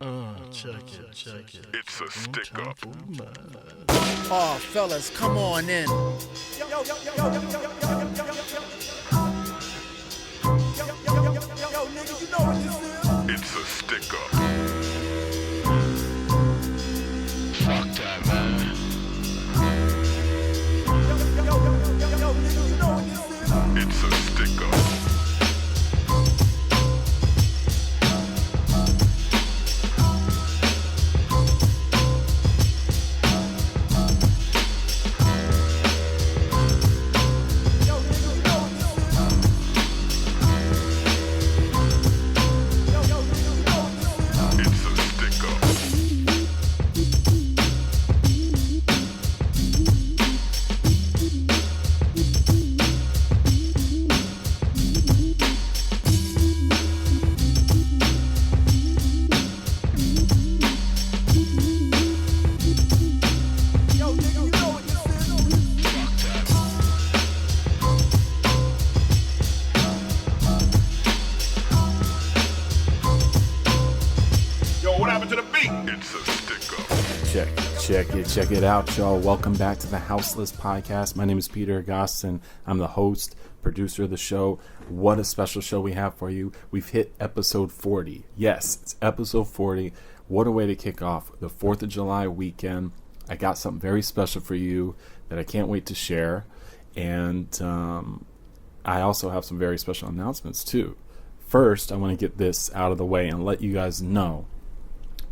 Check it. It's a stick up. Oh, fellas, come on in. It's a stick up. Fuck that, man. It's a stick up. It's a stick up. Fuck that. Yo, what happened to the beat? It's a stick up. Check it out, y'all. Welcome back to the HouseListPodcast. My name is Peter Agostin. I'm the host, producer of the show. What a special show we have for you. We've hit episode 40. Yes, it's episode 40. What a way to kick off the 4th of July weekend. I got something very special for you that I can't wait to share. And I also have some very special announcements, too. First, I want to get this out of the way and let you guys know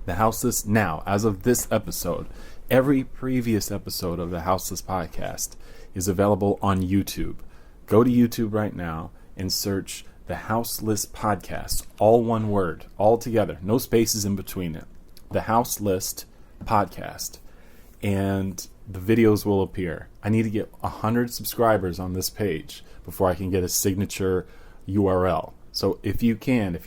the House List now, as of this episode, every previous episode of the House List podcast is available on YouTube. Go to YouTube right now and search the House List podcast, all one word, all together, no spaces in between it. The House List podcast, and the videos will appear. I need to get 100 subscribers on this page before I can get a signature URL. So if you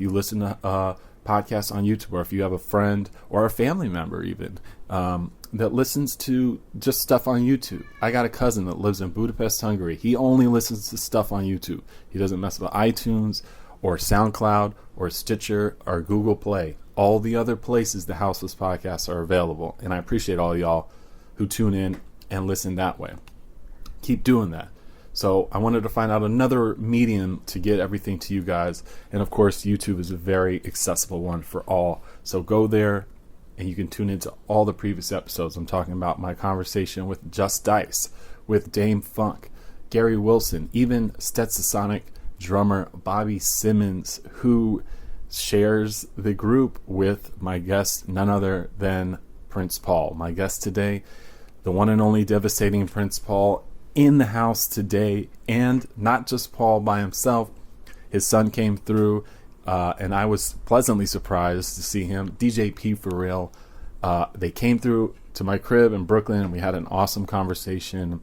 listen to podcasts on YouTube, or if you have a friend or a family member even that listens to just stuff on YouTube. I got a cousin that lives in Budapest, Hungary. He only listens to stuff on YouTube. He doesn't mess with iTunes or SoundCloud or Stitcher or Google Play. All the other places the Houseless podcasts are available. And I appreciate all y'all who tune in and listen that way. Keep doing that. So I wanted to find out another medium to get everything to you guys. And of course, YouTube is a very accessible one for all. So go there and you can tune into all the previous episodes. I'm talking about my conversation with Just Dice, with Dame Funk, Gary Wilson, even Stetsasonic drummer Bobby Simmons, who shares the group with my guest, none other than Prince Paul. My guest today, the one and only devastating Prince Paul, in the house today. And not just Paul by himself. His son came through, and I was pleasantly surprised to see him. DJ PForReal. They came through to my crib in Brooklyn, and we had an awesome conversation.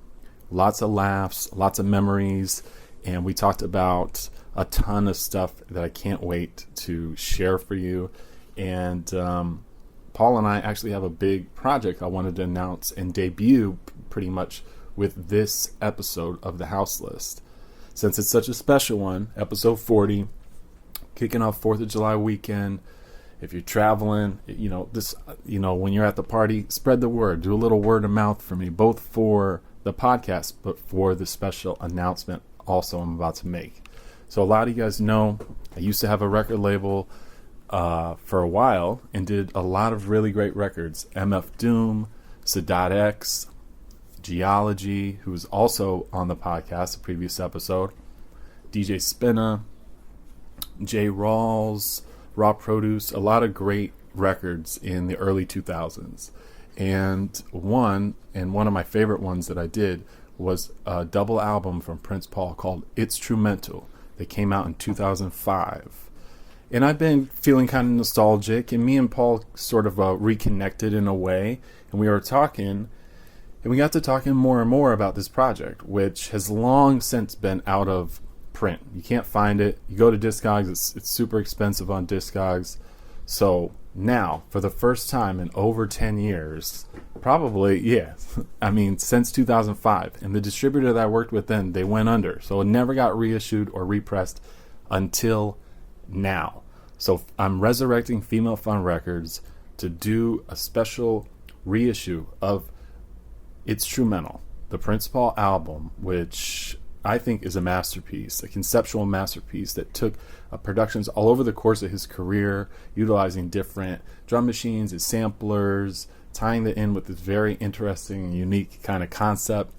Lots of laughs, lots of memories, and we talked about a ton of stuff that I can't wait to share for you. And Paul and I actually have a big project I wanted to announce and debut pretty much with this episode of the House List. Since it's such a special one, episode 40, kicking off 4th of July weekend. If you're traveling, when you're at the party, spread the word. Do a little word of mouth for me, both for the podcast, but for the special announcement also I'm about to make. So a lot of you guys know I used to have a record label for a while and did a lot of really great records. MF Doom, Sadat X, Geology, who was also on the podcast, the previous episode, DJ Spinna, Jay Rawls, Raw Produce, a lot of great records in the early 2000s. And one of my favorite ones that I did was a double album from Prince Paul called It's Trumental that came out in 2005. And I've been feeling kind of nostalgic, and me and Paul sort of reconnected in a way, and we were talking. And we got to talking more and more about this project, which has long since been out of print. You can't find it. You go to Discogs, it's super expensive on Discogs. So now, for the first time in over 10 years, probably, since 2005. And the distributor that I worked with then, they went under. So it never got reissued or repressed until now. So I'm resurrecting Female Fun Records to do a special reissue of Instrumental, the Prince Paul album, which I think is a masterpiece, a conceptual masterpiece that took productions all over the course of his career, utilizing different drum machines and samplers, tying it in with this very interesting and unique kind of concept.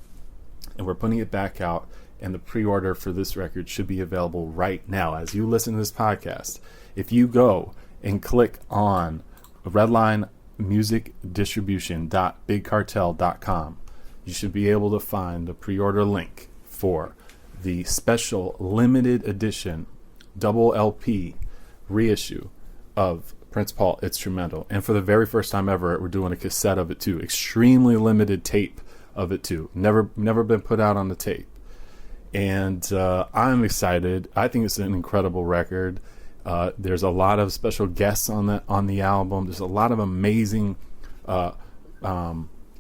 And we're putting it back out, and the pre-order for this record should be available right now as you listen to this podcast. If you go and click on redlinemusicdistribution.bigcartel.com, you should be able to find the pre-order link for the special limited edition double LP reissue of Prince Paul Instrumental. And for the very first time ever, we're doing a cassette of it too. Extremely limited tape of it too. Never been put out on the tape. And I'm excited. I think it's an incredible record. There's a lot of special guests on the album. There's a lot of amazing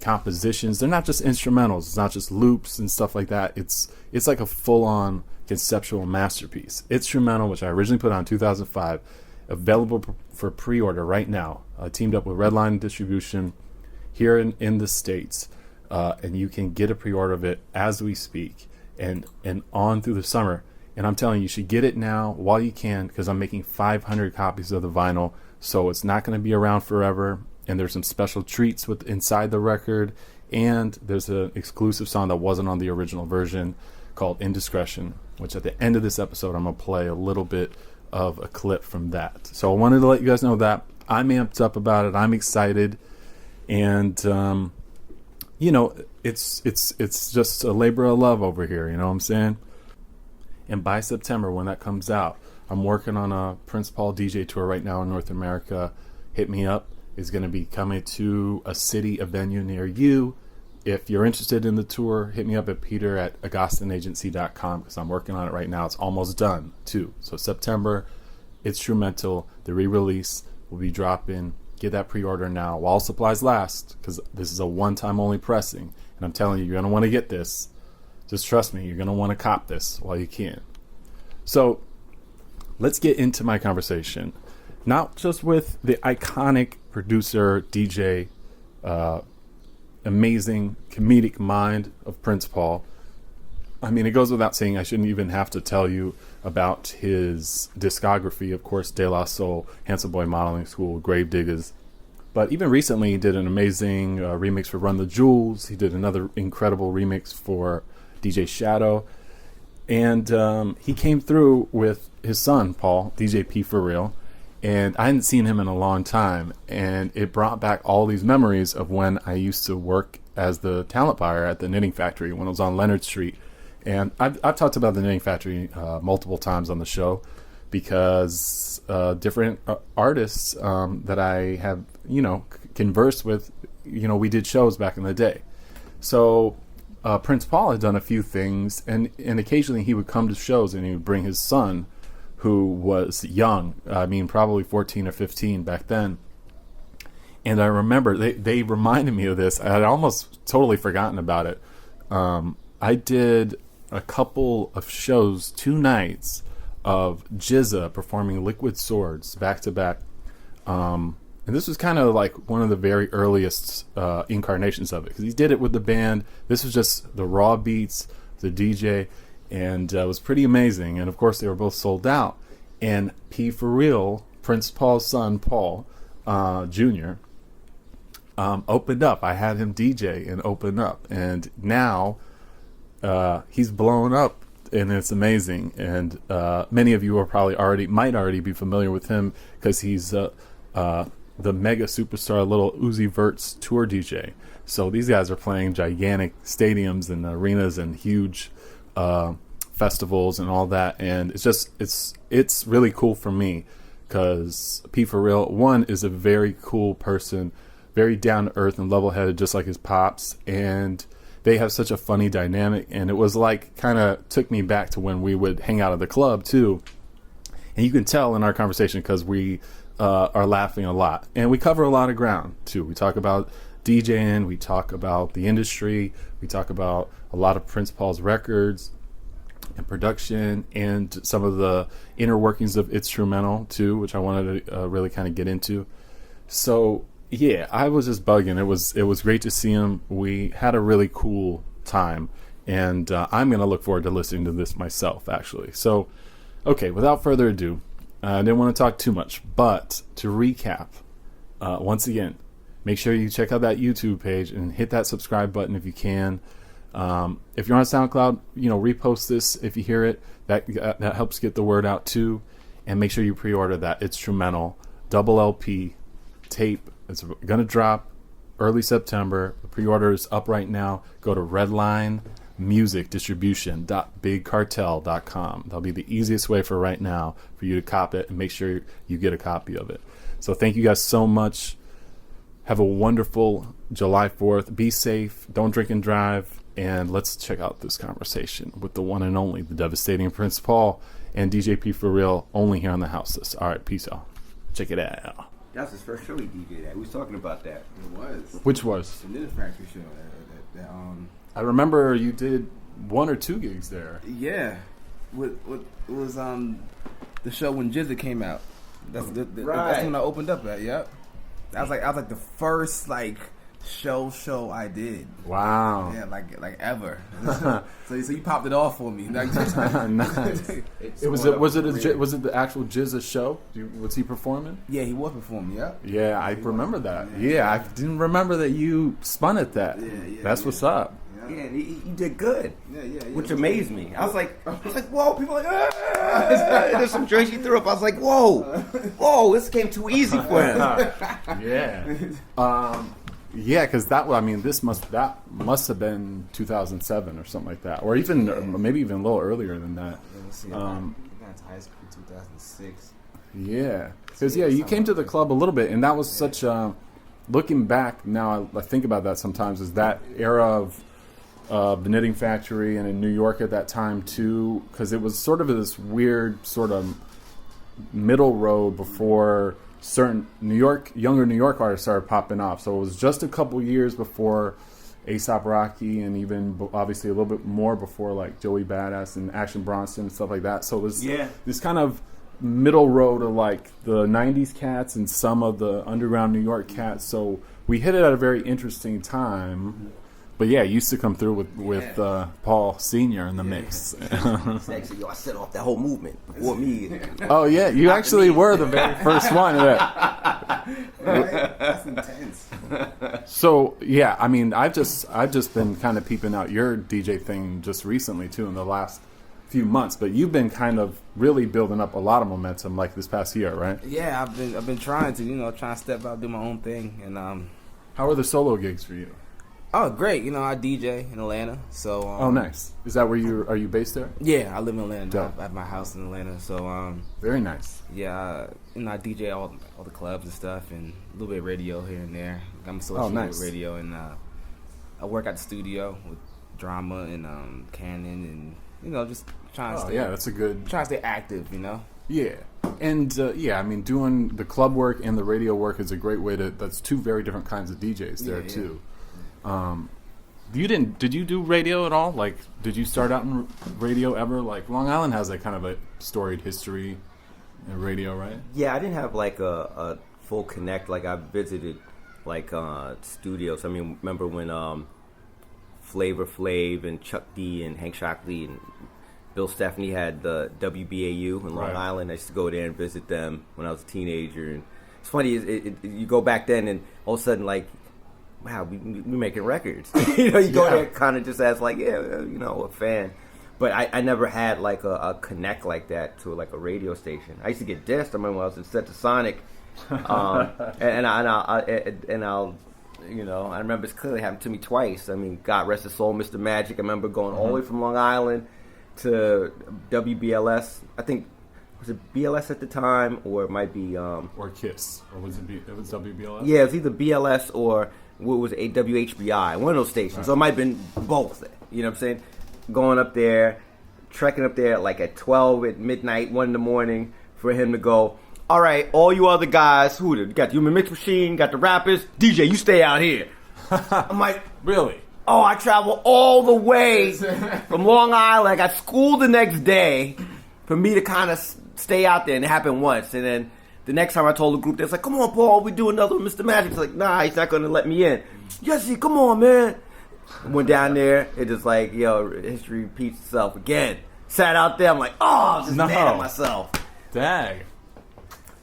compositions. They're not just instrumentals. It's not just loops and stuff like that. It's like a full-on conceptual masterpiece. Instrumental, which I originally put out in 2005, available for pre-order right now. I teamed up with Redline Distribution here in the States, and you can get a pre-order of it as we speak and on through the summer. And I'm telling you, you should get it now while you can, because I'm making 500 copies of the vinyl, so it's not going to be around forever. And there's some special treats inside the record, and there's an exclusive song that wasn't on the original version called Indiscretion, which at the end of this episode I'm going to play a little bit of a clip from that. So I wanted to let you guys know that I'm amped up about it. I'm excited, and it's just a labor of love over here, you know what I'm saying? And by September, when that comes out, I'm working on a Prince Paul DJ tour right now in North America. Hit me up. Is going to be coming to a venue near you. If you're interested in the tour, hit me up at peter@agostinagency.com, because I'm working on it right now. It's almost done too. So September, Instrumental, the re-release will be dropping. Get that pre-order now while supplies last, because this is a one-time only pressing. And I'm telling you, you're going to want to get this. Just trust me, you're going to want to cop this while you can. So let's get into my conversation. Not just with the iconic producer, DJ, amazing comedic mind of Prince Paul. I mean, it goes without saying, I shouldn't even have to tell you about his discography. Of course, De La Soul, Handsome Boy Modeling School, Gravediggers. But even recently, he did an amazing remix for Run the Jewels. He did another incredible remix for DJ Shadow. And he came through with his son, Paul, DJ PForReal. And I hadn't seen him in a long time, and it brought back all these memories of when I used to work as the talent buyer at the Knitting Factory when it was on Leonard Street. And I've talked about the Knitting Factory multiple times on the show, because different artists that I have, conversed with, we did shows back in the day. So Prince Paul had done a few things, and occasionally he would come to shows and he would bring his son, who was young, probably 14 or 15 back then. And I remember they reminded me of this. I had almost totally forgotten about it. I did a couple of shows, 2 nights of Jizza performing Liquid Swords back to back. And this was kind of like one of the very earliest incarnations of it, because he did it with the band. This was just the raw beats, the DJ, and it was pretty amazing. And of course, they were both sold out. And PForReal, Prince Paul's son, Paul Jr., opened up. I had him DJ and open up. And now he's blown up, and it's amazing. And many of you are might already be familiar with him, because he's the mega superstar Little Uzi Vert's tour DJ. So these guys are playing gigantic stadiums and arenas and huge festivals and all that, and it's really cool for me, because PForReal, one, is a very cool person, very down to earth and level headed, just like his pops, and they have such a funny dynamic. And it was like, kind of took me back to when we would hang out at the club too, and you can tell in our conversation, because we are laughing a lot, and we cover a lot of ground too. We talk about DJing, we talk about the industry, we talk about a lot of Prince Paul's records. and production and some of the inner workings of Instrumental too, which I wanted to really kind of get into. So yeah, I was just bugging. It was great to see him. We had a really cool time, and I'm gonna look forward to listening to this myself, actually. So, okay, without further ado, I didn't want to talk too much, but to recap, once again, make sure you check out that YouTube page and hit that subscribe button if you can. If you're on SoundCloud, repost this if you hear it. That helps get the word out too. And make sure you pre-order that Instrumental double LP tape. It's going to drop early September. The pre-order is up right now. Go to redlinemusicdistribution.bigcartel.com. That'll be the easiest way for right now for you to cop it and make sure you get a copy of it. So thank you guys so much. Have a wonderful July 4th. Be safe. Don't drink and drive. And let's check out this conversation with the one and only, the devastating Prince Paul and DJ PForReal, only here on the House List. All right, peace out. Check it out. That was his first show he DJ'd at. We was talking about that. It was. Which was? The Knitting Factory show. I remember you did 1 or 2 gigs there. Yeah. It was the show when Jizza came out. That's Right. when I opened up at. Yep. I was like the first show I did. Wow. Yeah, like ever. so you popped it off for me. Nice. Was it the actual Jizza show? Was he performing? Yeah, he was performing. Yeah. Yeah, I remember that. Yeah, I didn't remember that you spun at that. Yeah, That's what's up. Yeah, and he did good. Yeah. Which amazed me. I was like, whoa, people are like, there's some joints he threw up. I was like, whoa, this came too easy for him. Yeah. Yeah, because that must have been 2007 or something like that, or even maybe even a little earlier than that. Let's see. I got to high school 2006. Yeah, because you came to the club a little bit, and that was such. Looking back now, I think about that sometimes. Is that era of the Knitting Factory and in New York at that time too? Because it was sort of this weird sort of middle road before certain younger New York artists started popping off. So it was just a couple years before A$AP Rocky, and even obviously a little bit more before like Joey Badass and Action Bronson and stuff like that. So it was this kind of middle road of like the 90s cats and some of the underground New York cats. So we hit it at a very interesting time. But yeah, used to come through with Paul Sr. in the mix. Actually, I set off that whole movement before me. Oh yeah, you actually were the very first one. That's intense. So yeah, I mean, I've just been kind of peeping out your DJ thing just recently too, in the last few months. But you've been kind of really building up a lot of momentum like this past year, right? Yeah, I've been trying to step out, do my own thing, and How are the solo gigs for you? Oh, great! I DJ in Atlanta, so. Oh, nice. Is that where are you based there? Yeah, I live in Atlanta. Dope. I have my house in Atlanta, so. Very nice. Yeah, I DJ all the clubs and stuff, and a little bit of radio here and there. I'm associated with radio, and I work at the studio with Drama and Canon, and just trying to stay. Yeah, that's a good. Trying to stay active, Yeah, and I mean, doing the club work and the radio work is a great way to. That's 2 very different kinds of DJs there too. Did you do radio at all? Like, did you start out in radio ever? Like, Long Island has that kind of a storied history in radio, right? Yeah, I didn't have like a full connect. Like, I visited like studios. I mean, remember when Flavor Flav and Chuck D and Hank Shockley and Bill Stephanie had the WBAU in Long Island. I used to go there and visit them when I was a teenager. And it's funny, you go back then and all of a sudden, like, wow, we making records. You go there kind of just as like, a fan. But I never had like a connect like that to like a radio station. I used to get dissed. I remember when I was in Setasonic, I remember it's clearly happened to me twice. I mean, God rest his soul, Mr. Magic. I remember going all the way from Long Island to WBLS. I think was it BLS at the time, or it might be or KISS, or was it WBLS? Yeah, it was either BLS or what was it, WHBI, one of those stations. Right. So it might have been both. You know what I'm saying? Going up there, trekking up there like at 12 at midnight, 1 in the morning, for him to go, all right, all you other guys, you got the Human Mix Machine, got the rappers, DJ, you stay out here. I'm like, really? Oh, I traveled all the way from Long Island. I got school the next day for me to kind of stay out there, and it happened once. And then the next time I told the group, they was like, come on, Paul, we do another Mr. Magic. It's like, nah, he's not going to let me in. Jesse, come on, man. Went down there. It just like, yo, history repeats itself again. Sat out there. I'm like, oh, I'm just mad at myself. Dang.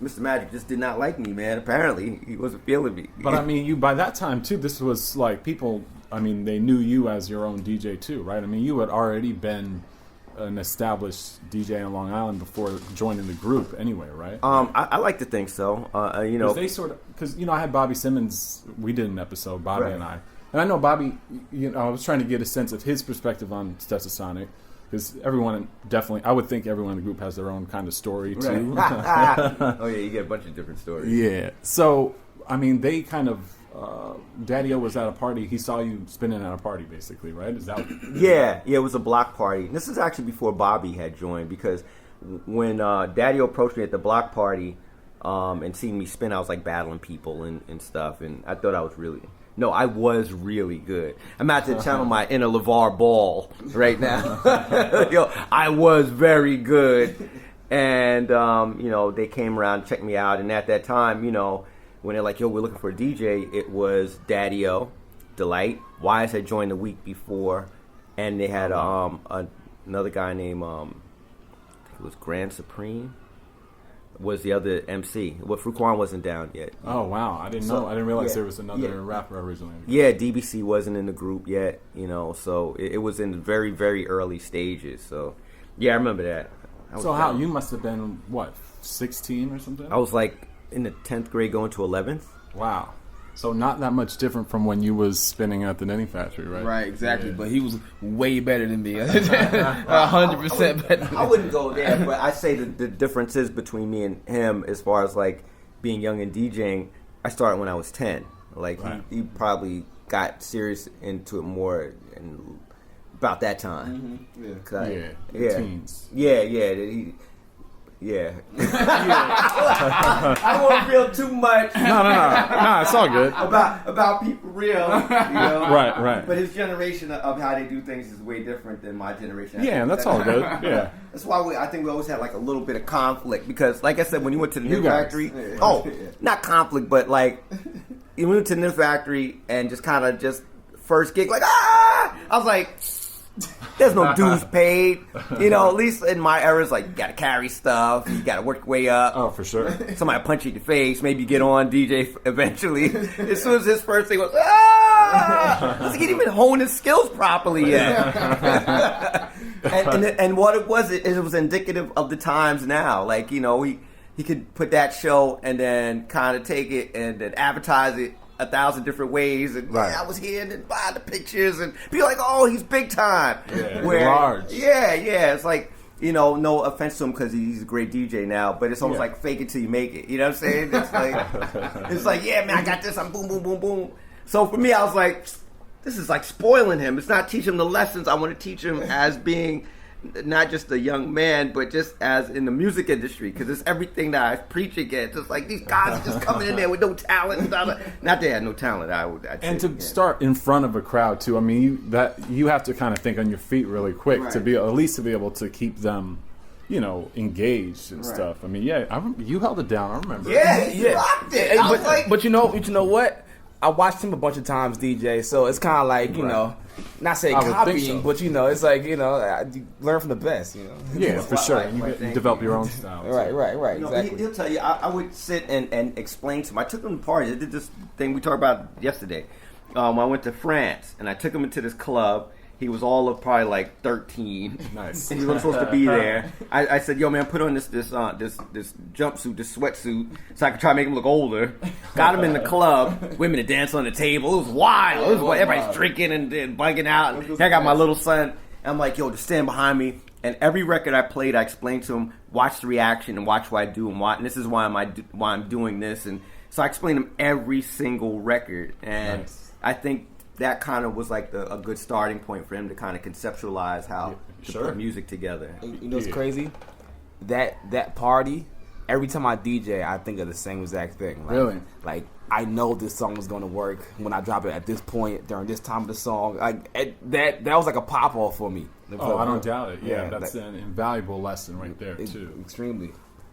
Mr. Magic just did not like me, man. Apparently, he wasn't feeling me. But I mean, you by that time too, this was like people. I mean, they knew you as your own DJ too, right? I mean, you had already been an established DJ in Long Island before joining the group, anyway, right? I like to think so. You know, they sort of because I had Bobby Simmons. We did an episode, Bobby and I know Bobby. I was trying to get a sense of his perspective on Stetsasonic. Because everyone definitely, I would think everyone in the group has their own kind of story too. Oh yeah, you get a bunch of different stories. Yeah. So, I mean, they kind of, Daddy-O was at a party. He saw you spinning at a party, basically, right? Is that? Yeah, it was a block party. This is actually before Bobby had joined, because when Daddy-O approached me at the block party and seeing me spin, I was like battling people and stuff, and I thought I was really good. I'm about to channel my inner LeVar Ball right now. Yo, I was very good. And, they came around and checked me out. And at that time, when they're like, yo, we're looking for a DJ, it was Daddy-O, Delight. Wise had joined the week before. And they had another guy named, I think it was Grand Supreme. Was the other MC. Well, Fruquan wasn't down yet. Oh, wow. I didn't know. I didn't realize there was another rapper originally. Yeah, DBC wasn't in the group yet, so it was in very, very early stages. So, yeah, I remember that. So how? You must have been, 16 or something? I was like in the 10th grade going to 11th. Wow. So not that much different from when you was spinning at the Knitting Factory, right? Right, exactly. Yeah. But he was way better than me. 100% better. I wouldn't go there, but I say the differences between me and him as far as like being young and DJing, I started when I was 10. Like he probably got serious into it more and about that time. Mm-hmm. Teens. Yeah. I won't feel too much. No, it's all good. About PForReal, Right. But his generation of how they do things is way different than my generation. Yeah, that's all good. Yeah. That's why I think we always had like a little bit of conflict because, like I said, when you went to the Knitting Factory, not conflict, but like you went to the Knitting Factory and just kind of first gig, like I was like. There's no dues paid. At least in my era, it's like you gotta carry stuff, you gotta work your way up. Oh, for sure. Somebody punch you in the face, maybe you get on DJ eventually. As soon as his first thing was, he didn't even hone his skills properly yet. and what it was indicative of the times now. Like, he could put that show and then kind of take it and then advertise it 1,000 different ways, and I was here, and then buy the pictures, and be like, "Oh, he's big time." Yeah, large. Yeah. It's like no offense to him because he's a great DJ now, but it's almost like fake it till you make it. You know what I'm saying? It's like, yeah, man, I got this. I'm boom, boom, boom, boom. So for me, I was like, this is like spoiling him. It's not teaching him the lessons I want to teach him as being. Not just a young man, but just as in the music industry, because it's everything that I preach against. It's like these guys are just coming in there with no talent. Not they had no talent. I'd say, start in front of a crowd too. I mean, you have to kind of think on your feet really quick to be at least to be able to keep them, engaged and stuff. I mean, you held it down. I remember. Yeah, you rocked it. But you know what? I watched him a bunch of times DJ, so it's kind of like not saying copying, but it's like you learn from the best. Yeah, for sure. You develop your own style. Right. Exactly. He'll tell you. I would sit and explain to him. I took him to parties. I did this thing we talked about yesterday. I went to France and I took him into this club. He was all of probably like 13. Nice. And he wasn't supposed to be there. I said, "Yo, man, put on this jumpsuit, this sweatsuit, so I could try to make him look older." Got him in the club. Women to dance on the table. It was wild. Everybody's drinking and bugging out. And I got my little son. I'm like, "Yo, just stand behind me." And every record I played, I explained to him, watch the reaction and watch what I do and this is why I'm doing this. And so I explained to him every single record. And I think that kind of was like a good starting point for him to kind of conceptualize how to put music together. You know what's crazy? That party every time I DJ, I think of the same exact thing. Like, Really? Like, I know this song is going to work when I drop it at this point during this time of the song. Like that was like a pop off for me. Oh, I don't doubt it. Yeah, that's like, an invaluable lesson right there too. Extremely.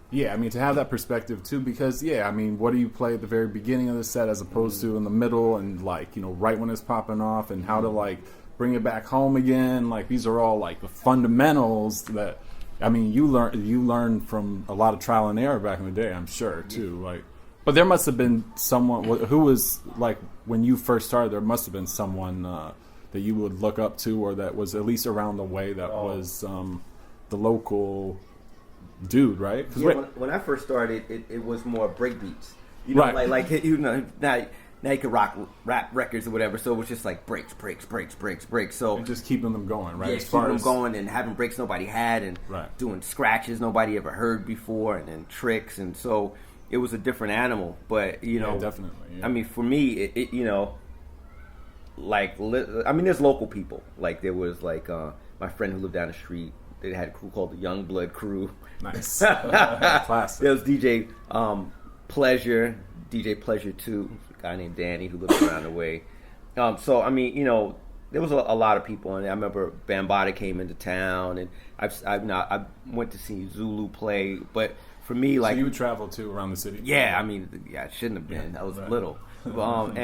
Yeah, I mean, to have that perspective too, because I mean, what do you play at the very beginning of the set as opposed to in the middle and like, you know, right when it's popping off, and how to like bring it back home again. Like, these are all like the fundamentals that, I mean, you learn from a lot of trial and error back in the day, I'm sure too. Like, but there must have been someone who was like, when you first started, there must have been someone that you would look up to, or that was at least around the way, that was the local dude, right? Yeah, when I first started, it was more break beats. You know, right. like you know, now you can rap records or whatever. So it was just like breaks. So and just keeping them going, right? Yeah, keeping them going and having breaks nobody had, and doing scratches nobody ever heard before, and then tricks, and so it was a different animal. But you know, definitely. Yeah. I mean, for me, it you know, like I mean, there's local people. Like there was like my friend who lived down the street. They had a crew called the Young Blood Crew. Nice. Classic. There was DJ Pleasure, DJ Pleasure 2, a guy named Danny who lived around the way. So, I mean, you know, there was a lot of people. And I remember Bambaataa came into town, and I went to see Zulu play. But for me, like... So you would travel, too, around the city? Yeah, I mean, I shouldn't have been. I was little. But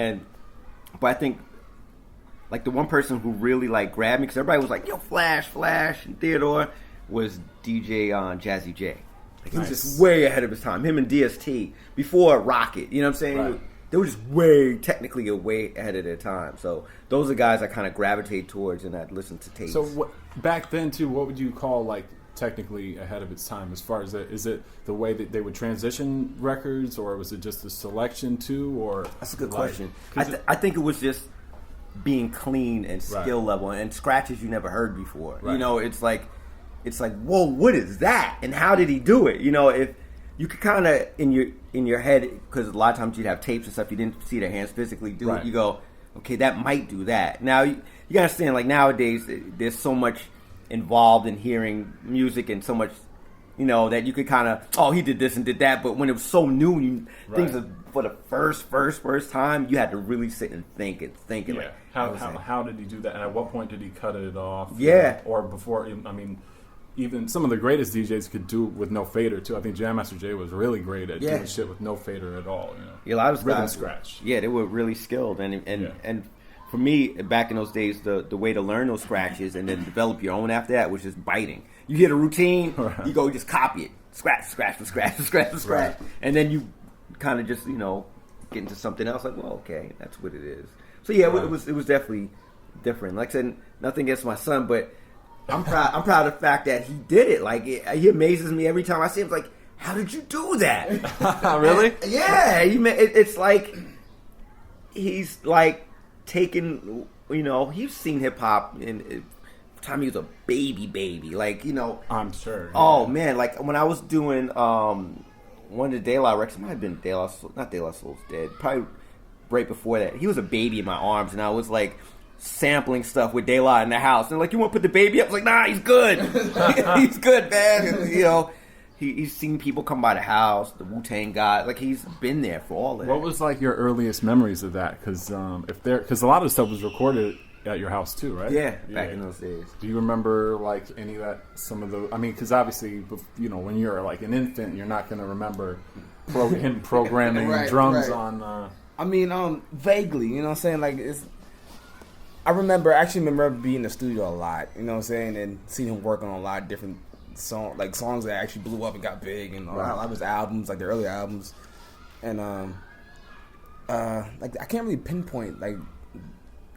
I think... Like, the one person who really, like, grabbed me, because everybody was like, yo, Flash, and Theodore, was DJ Jazzy J. Like, he was just way ahead of his time. Him and DST, before Rocket, you know what I'm saying? Right. They were just way ahead of their time. So, those are guys I kind of gravitate towards, and I'd listen to tapes. So, back then, too, what would you call, like, technically ahead of its time, as far as that? Is it the way that they would transition records, or was it just the selection, too? Or that's a good question. I think it was just being clean and skill level and scratches you never heard before. You know, it's like, whoa, what is that? And how did he do it? You know, if you could kind of in your head, because a lot of times you'd have tapes and stuff, you didn't see their hands physically do it. You go, okay, that might do that. Now you gotta understand, like nowadays, there's so much involved in hearing music and so much, you know, that you could kind of, oh, he did this and did that. But when it was so new, things are, for the first time, you had to really sit and think. Yeah. Like, how did he do that? And at what point did he cut it off? Yeah. Or before? I mean, even some of the greatest DJs could do it with no fader too. I think Jam Master Jay was really great at doing shit with no fader at all. You know, a lot of rhythm guys, scratch. Yeah, they were really skilled, and for me, back in those days, the way to learn those scratches and then develop your own after that was just biting. You hit a routine, you go just copy it, scratch, and then you kind of just, you know, get into something else. Like, well, okay, that's what it is. So yeah, it was definitely different. Like I said, nothing against my son, but I'm proud of the fact that he did it. Like he amazes me every time I see him. It's like, how did you do that? Really? And, yeah, it's like he's like taking, you know, he's seen hip hop in time he was a baby. Like, you know, I'm sure. Yeah. Oh man, like when I was doing one of the De La records, it might have been not De La Soul's Dead, probably right before that. He was a baby in my arms, and I was like sampling stuff with De La in the house, and like, you want to put the baby up? I was like, nah, he's good. He's good, man. And, you know, he's seen people come by the house, the Wu-Tang guy, like he's been there for all of that. What was like your earliest memories of that? Because because a lot of stuff was recorded at your house too, right? Yeah, back in those days. Do you remember like any of that? Some of the, I mean, because obviously, you know, when you're like an infant, you're not going to remember him programming drums on. I mean, vaguely, you know what I'm saying? Like, I actually remember being in the studio a lot, you know what I'm saying, and seeing him working on a lot of different songs that actually blew up and got big, and a lot of his albums, like the early albums, and like I can't really pinpoint like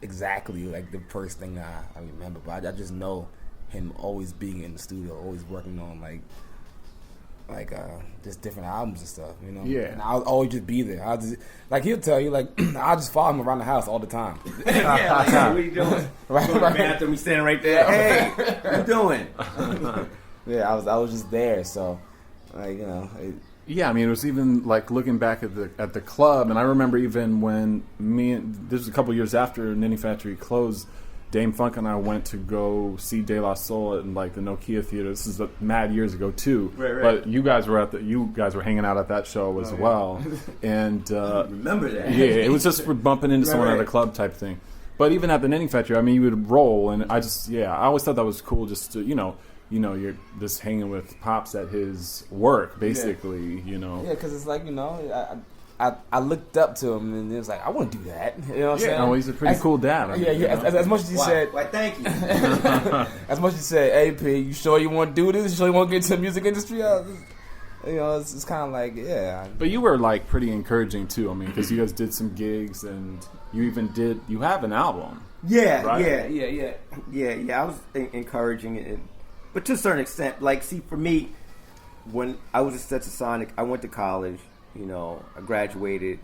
exactly like the first thing I remember, but I just know him always being in the studio, always working on like just different albums and stuff, you know. Yeah. And I'll always just be there. I'll just, like, he'll tell you, like, I'll just follow him around the house all the time. Yeah, like, hey, what are you doing? Right. Go to the bathroom, he's standing right there. Hey, what you doing? Yeah, I was just there, so, like, you know. Yeah, I mean, it was even like looking back at the club, and I remember even when this was a couple years after Ninny Factory closed, Dame Funk and I went to go see De La Soul in like the Nokia Theater. This is mad years ago too. Right. But you guys were hanging out at that show as well, and remember that? Yeah, it was just bumping into someone at a club type thing. But even at the Knitting Factory, I mean, you would roll, and I always thought that was cool. Just to, you're just hanging with Pops at his work, basically. Yeah, because it's like I looked up to him, and it was like, I want to do that. You know what I'm saying? Oh, he's a pretty cool dad. As much as he said, why, thank you. as much as he said, hey, P, you sure you want to do this? You sure you want to get into the music industry? It's kind of like, yeah. But you were like pretty encouraging too. I mean, because you guys did some gigs, and you have an album. Yeah, right? yeah. I was encouraging it, but to a certain extent. Like, see, for me, when I was at Stetsasonic, I went to college. I graduated,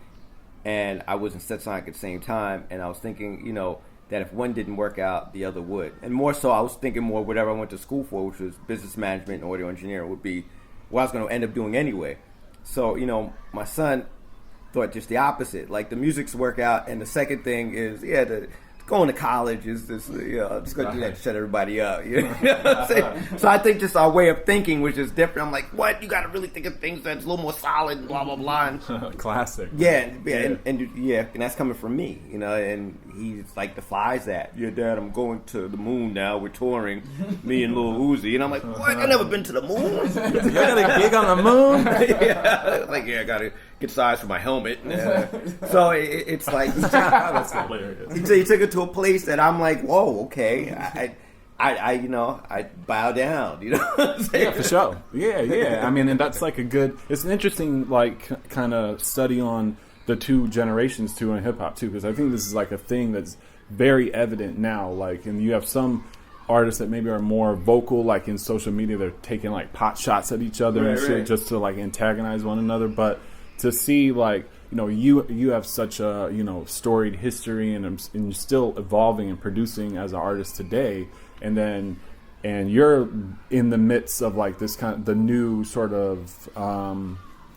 and I was in Stetsasonic at the same time, and I was thinking, that if one didn't work out, the other would. And more so, I was thinking more whatever I went to school for, which was business management and audio engineering, would be what I was going to end up doing anyway. So, my son thought just the opposite. Like, the music's work out, and the second thing is, going to college is just, I'm just going to do that to shut everybody up. You know what I'm saying? So I think just our way of thinking was just different. I'm like, what? You got to really think of things that's a little more solid and blah, blah, blah. And, Classic. And that's coming from me, and he's like defies that. Yeah, Dad, I'm going to the moon now. We're touring, me and Lil Uzi. And I'm like, what? I've never been to the moon. You got a gig on the moon? I got to get size for my helmet. So it's like, That's hilarious. he took it to a place that I'm like, whoa, okay. I bow down, Yeah, for sure. Yeah. I mean, and that's like it's an interesting, like, kind of study on the two generations, too, in hip-hop, too, because I think this is, like, a thing that's very evident now, like, and you have some artists that maybe are more vocal, like, in social media, they're taking, like, pot shots at each other and shit just to, like, antagonize one another, but to see, like, you have such a storied history, and you're still evolving and producing as an artist today, and you're in the midst of like this kind of the new sort of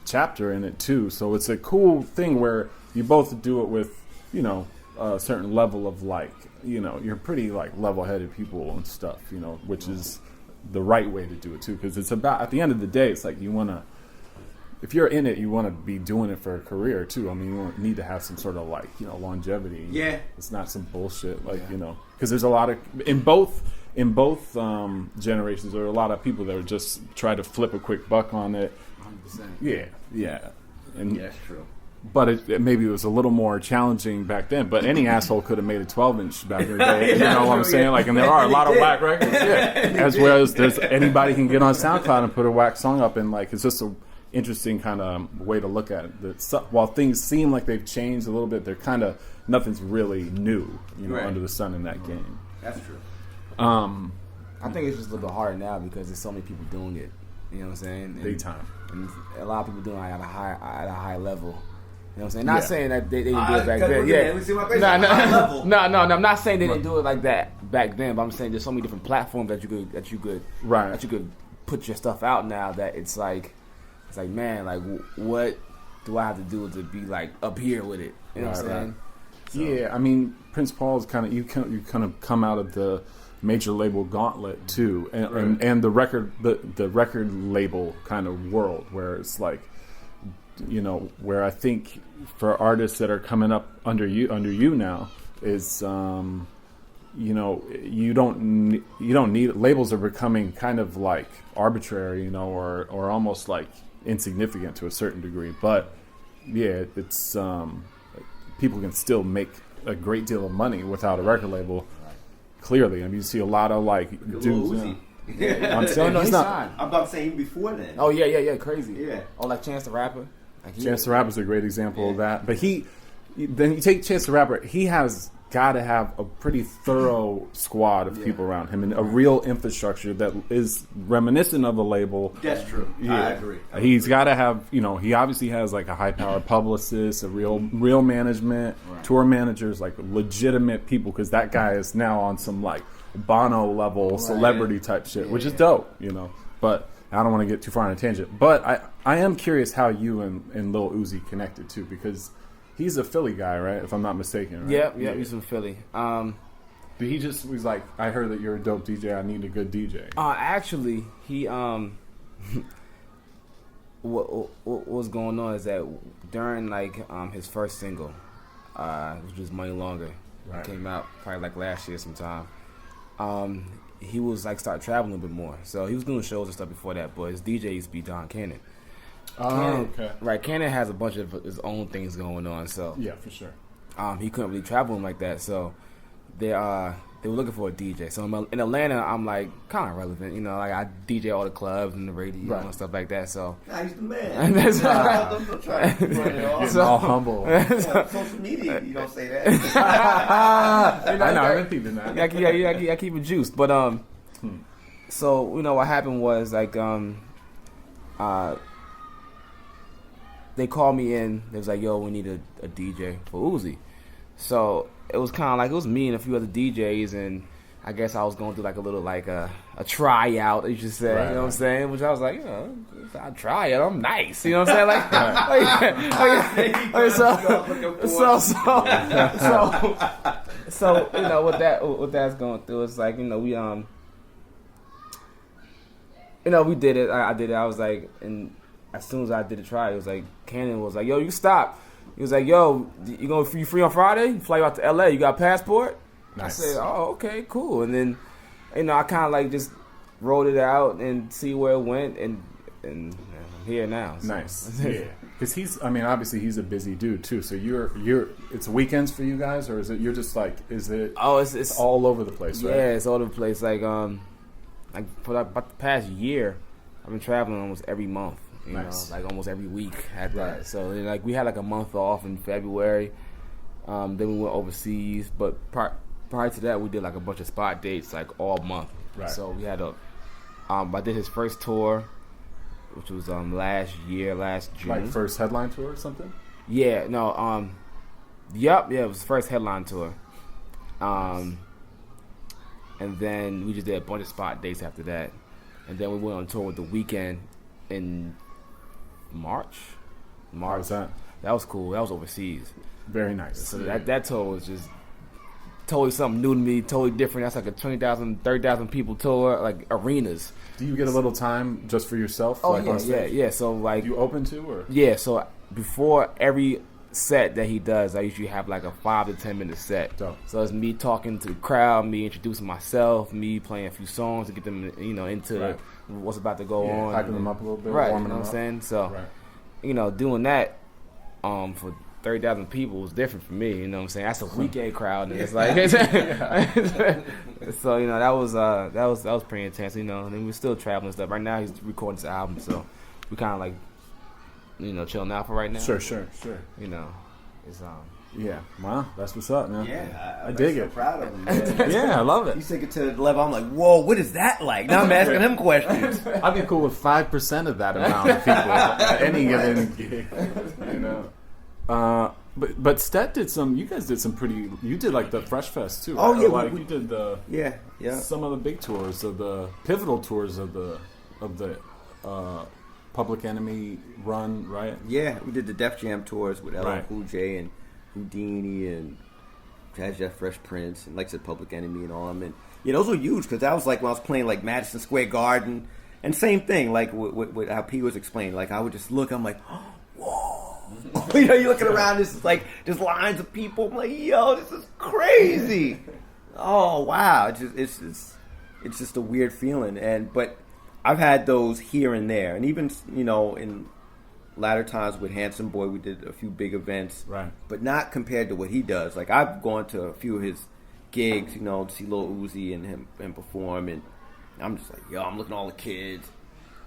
chapter in it too. So it's a cool thing where you both do it with a certain level of like you're pretty like level-headed people and stuff, which is the right way to do it too, because it's about, at the end of the day, it's like you want to. If you're in it, you want to be doing it for a career too. I mean, you need to have some sort of like longevity. Yeah, it's not some bullshit like because there's a lot of in both generations. There are a lot of people that would just try to flip a quick buck on it. 100%. Yeah, and that's true. But maybe it was a little more challenging back then. But any asshole could have made a 12-inch back in the day. You know what I'm saying? Like, and there are a lot of whack records. Yeah, as well as there's anybody can get on SoundCloud and put a whack song up, and like it's just a interesting kind of way to look at it. While things seem like they've changed a little bit, they're kind of nothing's really new, under the sun in that game. That's true. I think it's just a little bit harder now because there's so many people doing it. You know what I'm saying? Big time. And a lot of people doing it at a high level. You know what I'm saying? Not saying that they didn't do it back then. Yeah. No. I'm not saying they didn't do it like that back then. But I'm saying there's so many different platforms that you could put your stuff out now that it's like man, like what do I have to do to be like up here with it? You know what I'm saying? So. Yeah, I mean Prince Paul's kind of come out of the major label gauntlet too, and the record label kind of world where it's like where I think for artists that are coming up under you now is you don't need labels are becoming kind of like arbitrary, or almost like insignificant to a certain degree, but it's people can still make a great deal of money without a record label. Clearly, I mean, you see a lot of like dudes. I'm saying he's not. I'm about to say even before then. Oh yeah, crazy. Yeah. Oh, like Chance the Rapper. Chance the Rapper's a great example of that. But then you take Chance the Rapper, he has got to have a pretty thorough squad of people around him and a real infrastructure that is reminiscent of a label. That's true. Yeah. I agree. He's got to have, he obviously has like a high-powered publicist, a real management, tour managers, like legitimate people, because that guy is now on some like Bono level celebrity type shit, which is dope, But I don't want to get too far on a tangent. But I am curious how you and Lil Uzi connected too, because he's a Philly guy, right? If I'm not mistaken, right? Yeah, he's from Philly. But he just was like, I heard that you're a dope DJ. I need a good DJ. Actually, he what was going on is that during like his first single, which was Money Longer, Right. came out probably like last year sometime. He was like started traveling a bit more, so he was doing shows and stuff before that. But his DJ used to be Don Cannon. Oh, okay. Right, Cannon has a bunch of his own things going on, so Yeah, for sure. he couldn't really travel him like that. So they were looking for a DJ. So in Atlanta, I'm like kind of relevant, you know. Like I DJ all the clubs and the radio Right. and stuff like that. So Nah, he's the man. That's Don't try to run it off. Getting all humble. On social media, you don't say that. I know, I've been thinking that. I keep it juiced. But so you know what happened was like they called me in. They was like, "Yo, we need a DJ for Uzi." So it was kind of like it was me and a few other DJs, and I guess I was going through like a little like a tryout, you should say. Right, you know what I'm right. saying? Which I was like, you know, I try it. I'm nice. You know what I'm saying? So you know what that's going through. It's like, you know, we we did it. I did it. I was like, and as soon as I did the try, it was like Cannon was like, "Yo, you stop." He was like, "Yo, you free on Friday? Fly you out to LA? You got a passport?" Nice. I said, "Oh, okay, cool." And then, you know, I kind of like just rolled it out and see where it went, and I'm here now. So. Nice. Yeah. Because obviously he's a busy dude too. So it's weekends for you guys, or is it you're just like, is it? Oh, it's all over the place, right? Yeah, it's all over the place. Like for about the past year, I've been traveling almost every month. You Nice. know, like almost every week at that. Right. So like we had like a month off in February. Then we went overseas, but prior to that, we did like a bunch of spot dates like all month. Right. So we had I did his first tour, which was last June. Like first headline tour or something? Yeah, no, yep, yeah, it was his first headline tour. And then we just did a bunch of spot dates after that. And then we went on tour with The Weeknd in March. How was that? That was cool. That was overseas. Very nice. So that tour was just totally something new to me, totally different. That's like a 20,000, 30,000 people tour, like arenas. Do you get a little time just for yourself? Oh, like on stage? yeah. So like, You open to or? yeah. So before every set that he does, I usually have like a 5 to 10 minute set. Dope. So it's me talking to the crowd, me introducing myself, me playing a few songs to get them, you know, into Right. what's about to go Yeah, on. hyping them up a little bit, Right. You warming know what I'm them up. saying? So, Right. you know, doing that for 30,000 people was different for me. You know what I'm saying? That's a weekend crowd, and it's like, so you know that was pretty intense. You know, and then we're still traveling and stuff. Right now, he's recording this album, so we kind of like, you know, chilling out for right now. Sure. You know, it's Yeah. Wow, that's what's up, man. Yeah, I dig so it. proud of him. Man. Yeah, I love You it. take it to the level. I'm like, whoa, what is that like? Now I'm asking him questions. I'd be cool with 5% of that amount of people at any given gig. You know. But Stet did some. You guys did some pretty. You did like the Fresh Fest too. Oh, right? yeah, Like we- you did the Yeah. some of the big tours of the pivotal tours of the Public Enemy run, right? Yeah, we did the Def Jam tours with LL Right. Cool J and Houdini and Jazz Jeff, Fresh Prince, and like I said, Public Enemy and all them. And yeah, those were huge because that was like when I was playing like Madison Square Garden, and same thing like with how P was explaining. Like I would just look, I'm like, whoa. You know, you're looking around, this is like just lines of people. I'm like, yo, this is crazy. Oh wow, it's just a weird feeling. But I've had those here and there, and even in latter times with Handsome Boy, we did a few big events, Right. but not compared to what he does. Like I've gone to a few of his gigs, to see Lil Uzi and him perform, and I'm just like, yo, I'm looking at all the kids.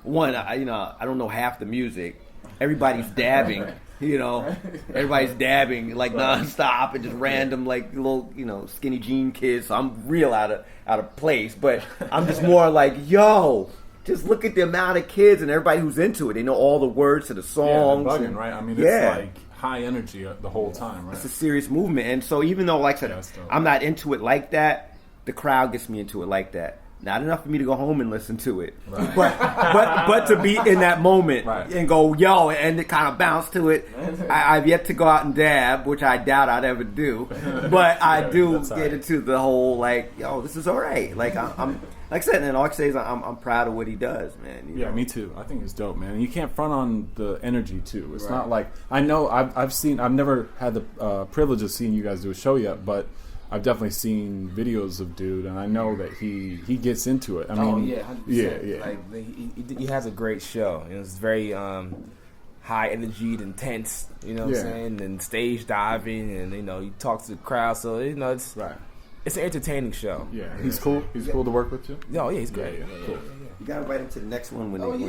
One, I don't know half the music. Everybody's dabbing, everybody's dabbing like nonstop and just random like little, skinny jean kids. So I'm real out of place, but I'm just more like, yo. Just look at the amount of kids and everybody who's into it. They know all the words to the songs. Yeah, they're bugging, right? I mean, Yeah. it's like high energy the whole time, right? It's a serious movement. And so even though, like I said, Yeah, that's dope. I'm not into it like that, the crowd gets me into it like that. Not enough for me to go home and listen to it, but to be in that moment and go, yo, and to kind of bounce to it. I've yet to go out and dab, which I doubt I'd ever do, but I do get into the whole like, yo, this is all right. Like I'm like I said, and all I can say is I'm proud of what he does, man. You know? Me too. I think it's dope, man. And you can't front on the energy too. It's not like I know I've never had the privilege of seeing you guys do a show yet, but I've definitely seen videos of dude, and I know that he gets into it. I mean, 100%. Like he has a great show. You know, it's very high energy, intense. You know what I'm saying? And stage diving, and you know, he talks to the crowd. So you know, it's an entertaining show. Yeah, he's cool. He's cool to work with too. Oh yeah, he's great. Cool. You gotta invite him to the next one when Actually,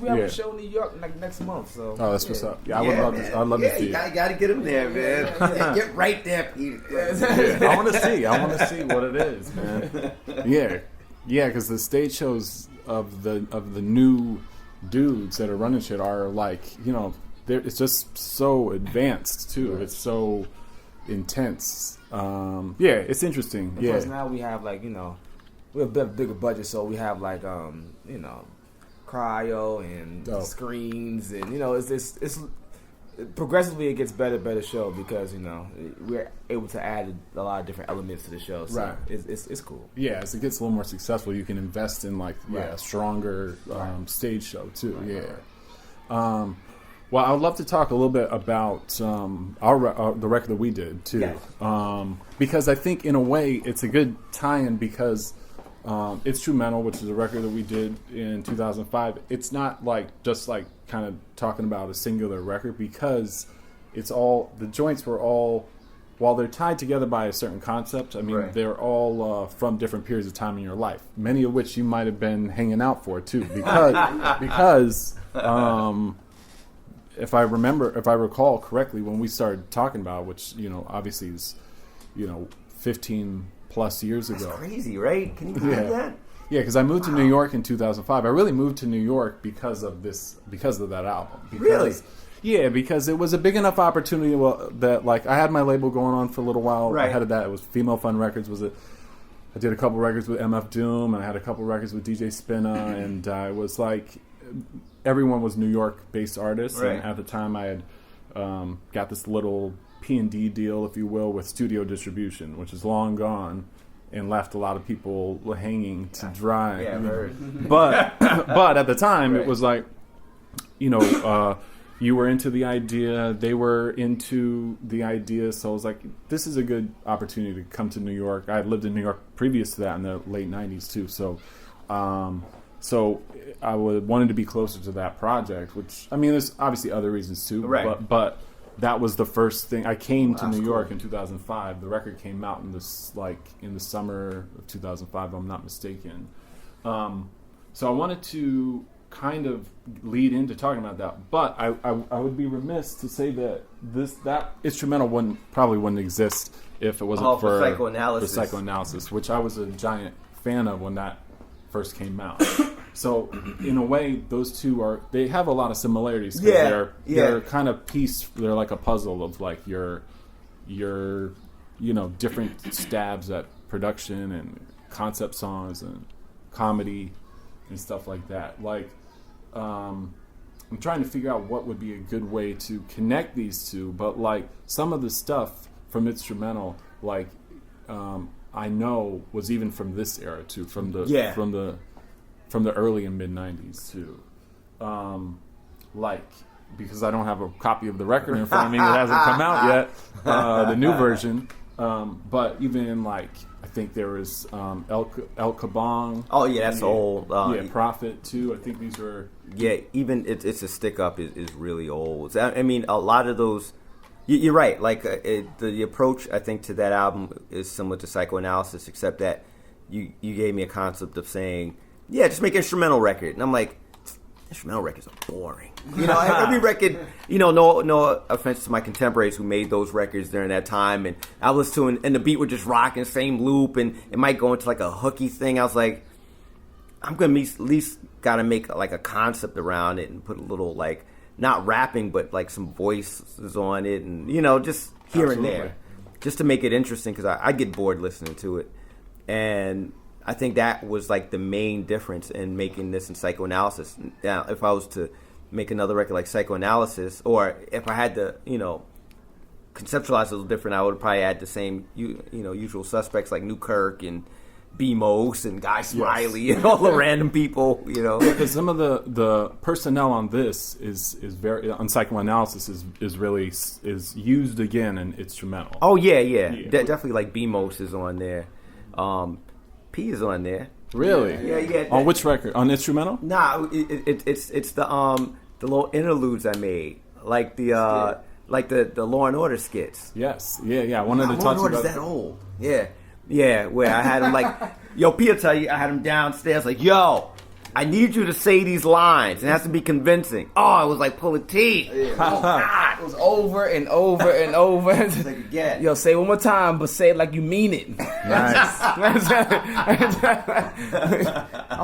we have a show in New York like next month. So that's what's up. Yeah, I'd love to see. You gotta get him there, man. Get right there, Peter. I want to see what it is, man. Yeah, because the stage shows of the new dudes that are running shit are like, you know, it's just so advanced too. It's so intense. It's interesting. And plus now we have like, you know, we have a bigger budget, so we have like you know, cryo and screens, and you know, it's progressively it gets better show because you know we're able to add a lot of different elements to the show. So it's cool. Yeah, as it gets a little more successful, you can invest in like a stronger stage show too. Well, I would love to talk a little bit about the record that we did too, because I think in a way it's a good tie-in because it's Instrumental, which is a record that we did in 2005. It's not like just like kind of talking about a singular record because it's all the joints were all while they're tied together by a certain concept. I mean, they're all from different periods of time in your life, many of which you might have been hanging out for too, because. If I recall correctly, when we started talking about, which, you know, obviously is, you know, 15 plus years ago. That's crazy, right? Can you believe that? Yeah, because I moved to New York in 2005. I really moved to New York because of that album. Really? Yeah, because it was a big enough opportunity that, like, I had my label going on for a little while. Right. Ahead of that, it was Female Fun Records. I did a couple records with MF Doom, and I had a couple records with DJ Spinna, and it was like everyone was New York-based artists, and at the time I had got this little P&D deal, if you will, with Studio Distribution, which is long gone and left a lot of people hanging to dry. Yeah, I've heard. But at the time, it was like, you know, you were into the idea, they were into the idea, so I was like, this is a good opportunity to come to New York. I had lived in New York previous to that in the late 90s too, so I wanted to be closer to that project, which, I mean, there's obviously other reasons too, but that was the first thing. I came to New York in 2005. The record came out in the summer of 2005, if I'm not mistaken. So I wanted to kind of lead into talking about that, but I would be remiss to say that that instrumental probably wouldn't exist if it wasn't for Psychoanalysis, which I was a giant fan of when that first came out. So in a way, those two they have a lot of similarities. They're kind of they're like a puzzle of like your you know, different stabs at production and concept songs and comedy and stuff like that. Like, I'm trying to figure out what would be a good way to connect these two, but like some of the stuff from Instrumental, like I know was even from this era too, from the early and mid 90s too. Like, because I don't have a copy of the record in front of me, it hasn't come out yet, the new version. But even like, I think there was El Kabong. Oh yeah, that's old. Prophet too. I think these were. Yeah, even it's a stick up is really old. I mean, a lot of those. You're right. Like the approach, I think, to that album is similar to Psychoanalysis, except that you gave me a concept of saying, yeah, just make an instrumental record, and I'm like, instrumental records are boring. You know, every record. You know, no offense to my contemporaries who made those records during that time, and I was to and the beat would just rock in the same loop, and it might go into like a hooky thing. I was like, I'm gonna at least gotta make like a concept around it and put a little like. Not rapping, but like some voices on it, and you know, just here and there, just to make it interesting. Because I get bored listening to it, and I think that was like the main difference in making this in Psychoanalysis. Now, if I was to make another record like Psychoanalysis, or if I had to, conceptualize it a little different, I would probably add the same, usual suspects like Newkirk and B-Mos and Guy Smiley and all the random people, Because some of the personnel on this is very on Psychoanalysis is used again in instrumental. Oh yeah. Definitely like B-Mos is on there. P is on there. Really? Yeah. On which record? On instrumental? Nah, it's the little interludes I made, like the Law and Order skits. Yes. Yeah. I wanted to talk to you about that old. Yeah, where I had him like, yo, Peter tell you, I had him downstairs like, yo, I need you to say these lines. It has to be convincing. Oh, it was like pulling teeth. Yeah. Oh, God. It was over and over and over. It's like, again. Yo, say it one more time, but say it like you mean it. Nice. I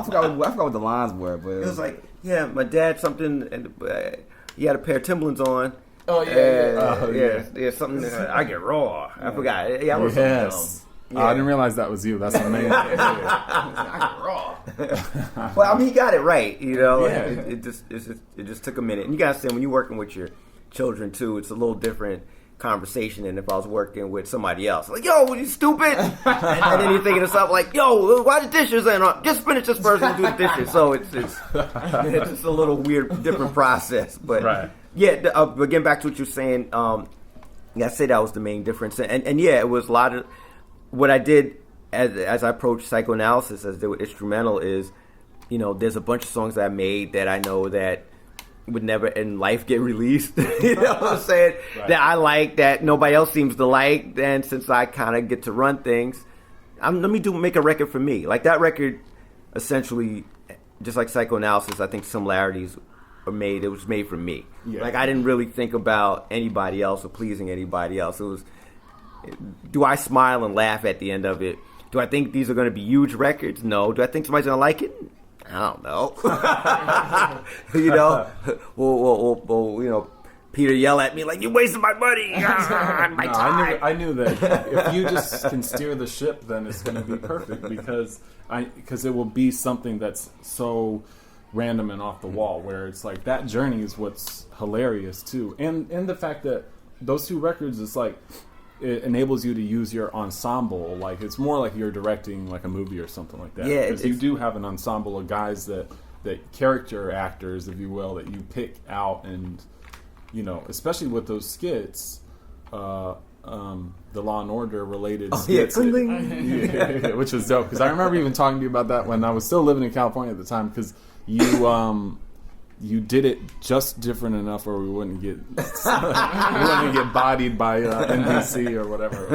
forgot what the lines were, but it was like, yeah, my dad something, and he had a pair of Timberlands on. Oh yeah, something. I get raw. I forgot. Yeah, I was yes. I didn't realize that was you. That's amazing. Raw. Well, I mean, he got it right. Yeah. It just took a minute. And you gotta understand, when you're working with your children too, it's a little different conversation than if I was working with somebody else. Like, yo, are you stupid? and then you're thinking of something like, yo, why the dishes ain't on? Just finish this first and do the dishes. So it's just a little weird, different process. But right. Yeah, but getting back to what you're saying, I say that was the main difference. And yeah, it was a lot of what I did as I approached Psychoanalysis as the instrumental is, there's a bunch of songs that I made that I know that would never in life get released. You know what I'm saying? Right. That I like, that nobody else seems to like. And since I kind of get to run things, let me make a record for me. Like that record, essentially, just like Psychoanalysis, I think similarities are made. It was made for me. Yeah. Like I didn't really think about anybody else or pleasing anybody else. It was, do I smile and laugh at the end of it? Do I think these are going to be huge records? No. Do I think somebody's going to like it? I don't know. Well, Peter yell at me like, "You're wasting my money, my time." I knew that if you just can steer the ship, then it's going to be perfect because it will be something that's so random and off the wall. Where it's like that journey is what's hilarious too, and the fact that those two records is like. It enables you to use your ensemble. Like it's more like you're directing like a movie or something like that. Yeah, because you do have an ensemble of guys that character actors, if you will, that you pick out, and especially with those skits, the Law and Order related skits, which was dope. Because I remember even talking to you about that when I was still living in California at the time. Because you did it just different enough where we wouldn't get bodied by NBC or whatever.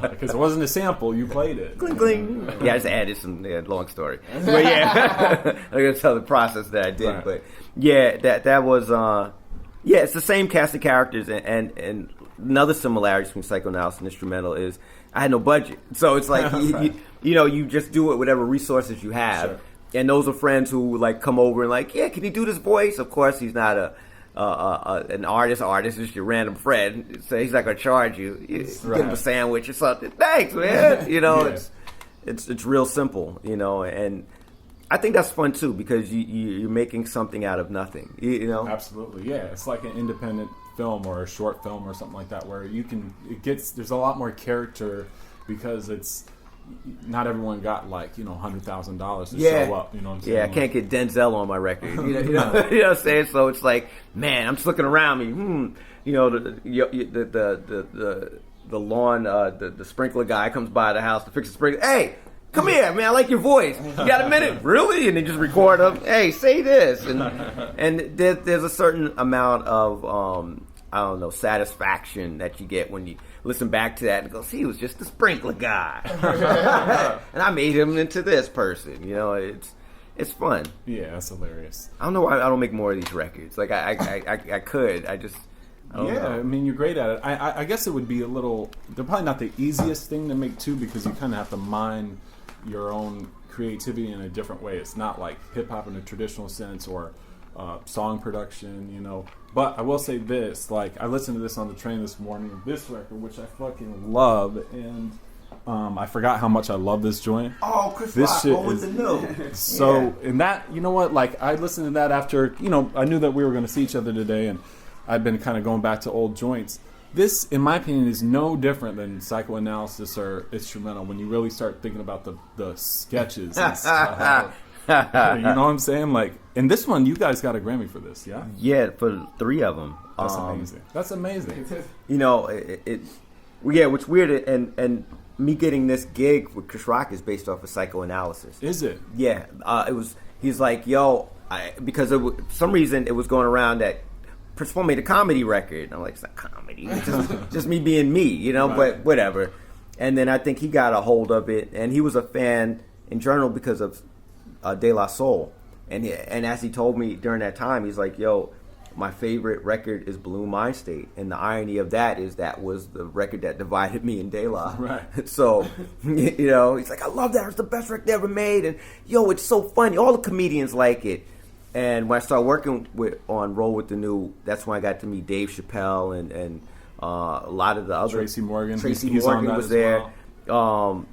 Because it wasn't a sample, you played it. Cling, cling. Yeah, I just added some long story. But yeah, I'm going to tell the process that I did. Right. But yeah, that was, it's the same cast of characters. And another similarity between Psychoanalysis and instrumental is I had no budget. So it's like, right. you just do it whatever resources you have. Sure. And those are friends who like come over and like, yeah, can you do this voice? Of course, he's not an artist. It's just your random friend, so he's not gonna charge you. Give him a sandwich or something. Thanks, man. It's real simple, and I think that's fun too because you're making something out of nothing. Absolutely, yeah. It's like an independent film or a short film or something like that where there's a lot more character because it's. Not everyone got like $100,000 to show up. You know what I'm saying? Yeah, I can't get Denzel on my record. You know what I'm saying? So it's like, man, I'm just looking around me. The lawn, the sprinkler guy comes by the house to fix the sprinkler. Hey, come here, man. I like your voice. You got a minute? Really? And they just record them. Hey, say this. And there's a certain amount of satisfaction that you get when you listen back to that and go, see, he was just the sprinkler guy. And I made him into this person. It's fun. Yeah, that's hilarious. I don't know why I don't make more of these records. Like, I could. I don't know. I mean, you're great at it. I guess it would be they're probably not the easiest thing to make, too, because you kind of have to mine your own creativity in a different way. It's not like hip-hop in a traditional sense or song production, But I will say this, like I listened to this on the train this morning, this record, which I fucking love, and I forgot how much I love this joint. Oh, Chris This Rock, shit Roll with is- the New. So, and that, you know what, like, I listened to that after, I knew that we were going to see each other today, and I've been kind of going back to old joints. This, in my opinion, is no different than Psychoanalysis or Instrumental when you really start thinking about the sketches and stuff. You know what I'm saying? Like, and this one, you guys got a Grammy for this, yeah? Yeah, for 3 of them. That's amazing. That's amazing. What's weird, and me getting this gig with Chris Rock is based off of Psychoanalysis. Is it? Yeah, it was. He's like, yo, because for some reason it was going around that Prince Paul made a comedy record. And I'm like, it's not comedy, it's just me being me, Right. But whatever. And then I think he got a hold of it, and he was a fan in general because of De La Soul. And as he told me during that time, he's like, yo, my favorite record is Blue Mind State. And the irony of that is that was the record that divided me and De La. Right. So, he's like, I love that. It's the best record ever made. And, it's so funny. All the comedians like it. And when I started working on Roll with the New, that's when I got to meet Dave Chappelle and a lot of the other... Tracy Morgan. Tracy He's on Morgan that was as there. well.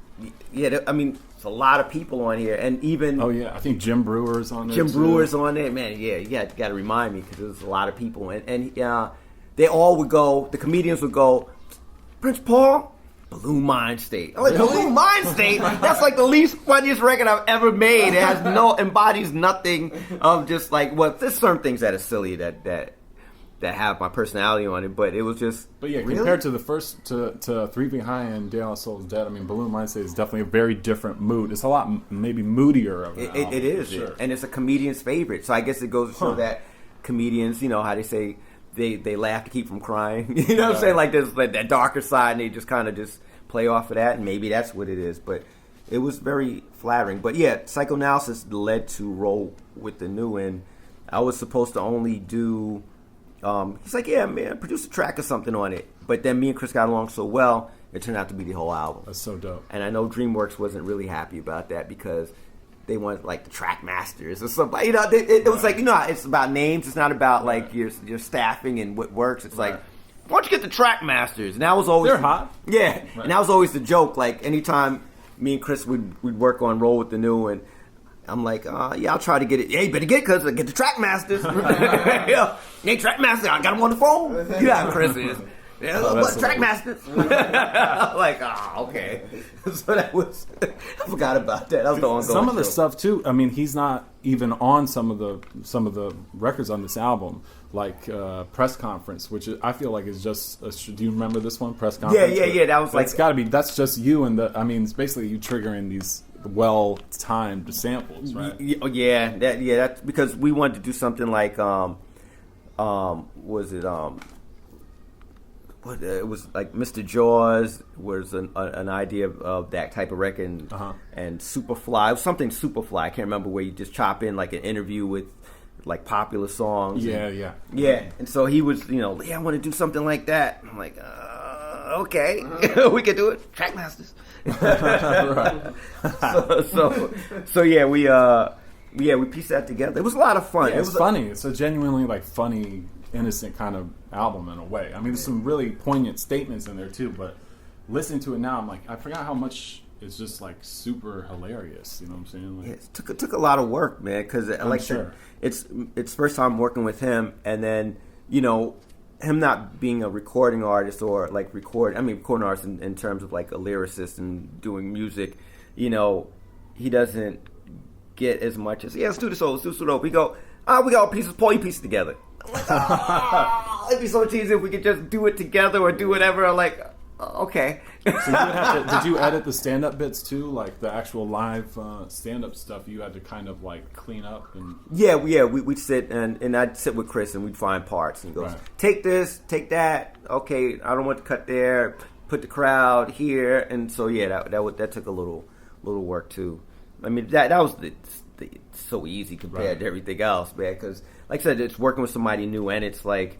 There's a lot of people on here. And even... Oh, yeah. I think Jim Brewer's on there, Jim too. Brewer's on there. Man, yeah, you got to remind me because there's a lot of people. And they all would go... The comedians would go, Prince Paul... Blue Mind State. I'm like, Blue Mind State? That's like the least funniest record I've ever made. It has embodies nothing of just like, there's certain things that are silly that have my personality on it, but it was just... But yeah, really? compared to the first, to 3 Feet High and De La Soul's Dead, I mean, Blue Mind State is definitely a very different mood. It's a lot maybe moodier of an album, It is. sure. And it's a comedian's favorite. So I guess it goes to show that comedians, how they say... They laugh to keep from crying. You know what I'm saying? Like there's like that darker side, and they just kind of just play off of that, and maybe that's what it is. But it was very flattering. But yeah, Psychoanalysis led to Roll with the New, and I was supposed to only do... he's like, yeah, man, produce a track or something on it. But then me and Chris got along so well, it turned out to be the whole album. That's so dope. And I know DreamWorks wasn't really happy about that because... They want like the track masters or something. It was like, it's about names. It's not about like your staffing and what works. It's like, why don't you get the track masters? And that was always... They're hot. Yeah. Right. And that was always the joke. Like anytime me and Chris would work on Roll with the New, and I'm like, yeah, I'll try to get it. Yeah, you better get it because get the track masters. Yeah, you ain't track master. I got them on the phone. You know how Chris is. Yeah, what track masters? I'm like, okay. So that was... I forgot about that. That was the ongoing Some of the show. stuff too. I mean, he's not even on some of the records on this album, like Press Conference, which I feel like is just. Do you remember this one, Press Conference? Yeah. That was like... It's got to be. That's just you and the. I mean, it's basically you triggering these well-timed samples, right? Yeah. That's because we wanted to do something like it was like Mr. Jaws was an idea of that type of record, and Superfly. It was something Superfly. I can't remember, where you just chop in like an interview with like popular songs. Yeah. And so he was, I want to do something like that. I'm like, okay, we could do it. Track masters. So yeah, we pieced that together. It was a lot of fun. Yeah, it was funny. It's a genuinely like funny, innocent kind of album in a way. I mean, there's some really poignant statements in there too, but listening to it now, I'm like, I forgot how much it's just like super hilarious. You know what I'm saying? Like, yeah, it took a lot of work, man, because like sure. it's first time working with him, and then him not being a recording artist or like recording artist in terms of like a lyricist and doing music, he doesn't get as much as, let's do this over. We go, we got all pieces, Paul, you piece it together. I'm like, it'd be so much easier if we could just do it together or do whatever. I'm like, okay. So you would have to, did you edit the stand-up bits too, like the actual live stand-up stuff? You had to kind of like clean up and we'd sit and I'd sit with Chris and we'd find parts, and he goes, take this, take that. Okay, I don't want to cut there. Put the crowd here, and so that took a little work too. I mean that was so easy compared to everything else, man. Because like I said, it's working with somebody new, and it's like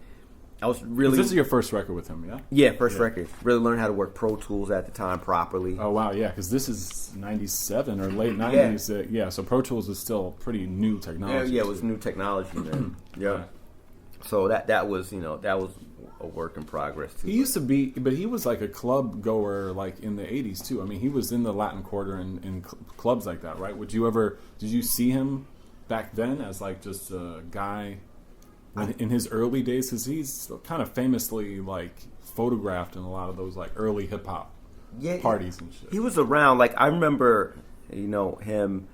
I was really... This is your first record with him, yeah? Yeah, first record. Really learned how to work Pro Tools at the time properly. Oh, wow, yeah, because this is 97 or late 90s. Yeah, so Pro Tools is still pretty new technology. Yeah, it was new technology, man. Yeah. So that was, that was a work in progress too. He used to be, but he was like a club goer like in the 80s too. I mean, he was in the Latin Quarter and in clubs like that, right? Did you see him back then as like just a guy in his early days? Because he's kind of famously like photographed in a lot of those like early hip hop parties and shit. He was around. Like I remember, him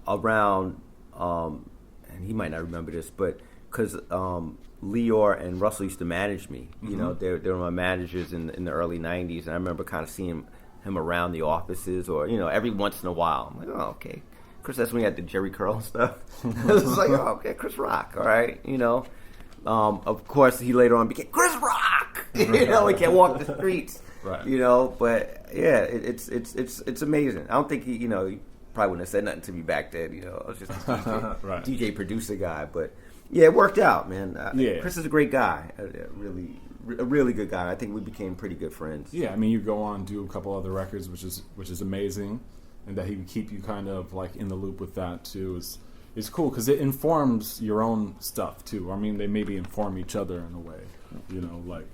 around, and he might not remember this, but because Leor and Russell used to manage me. You know, they were my managers in the early '90s, and I remember kind of seeing him around the offices, or every once in a while. I'm like, oh, okay. Chris, that's when he had the Jerry curl stuff. It was like, oh, okay, Chris Rock, all right, Of course, he later on became Chris Rock. He can't walk the streets. Right. But yeah, it's amazing. I don't think he probably wouldn't have said nothing to me back then. I was just a DJ, right. DJ producer guy, but yeah, it worked out, man. Yeah. Chris is a great guy, a really good guy. I think we became pretty good friends. Yeah, I mean, you go on do a couple other records, which is amazing, and that he would keep you kind of like in the loop with that too is cool because it informs your own stuff too. I mean, they maybe inform each other in a way,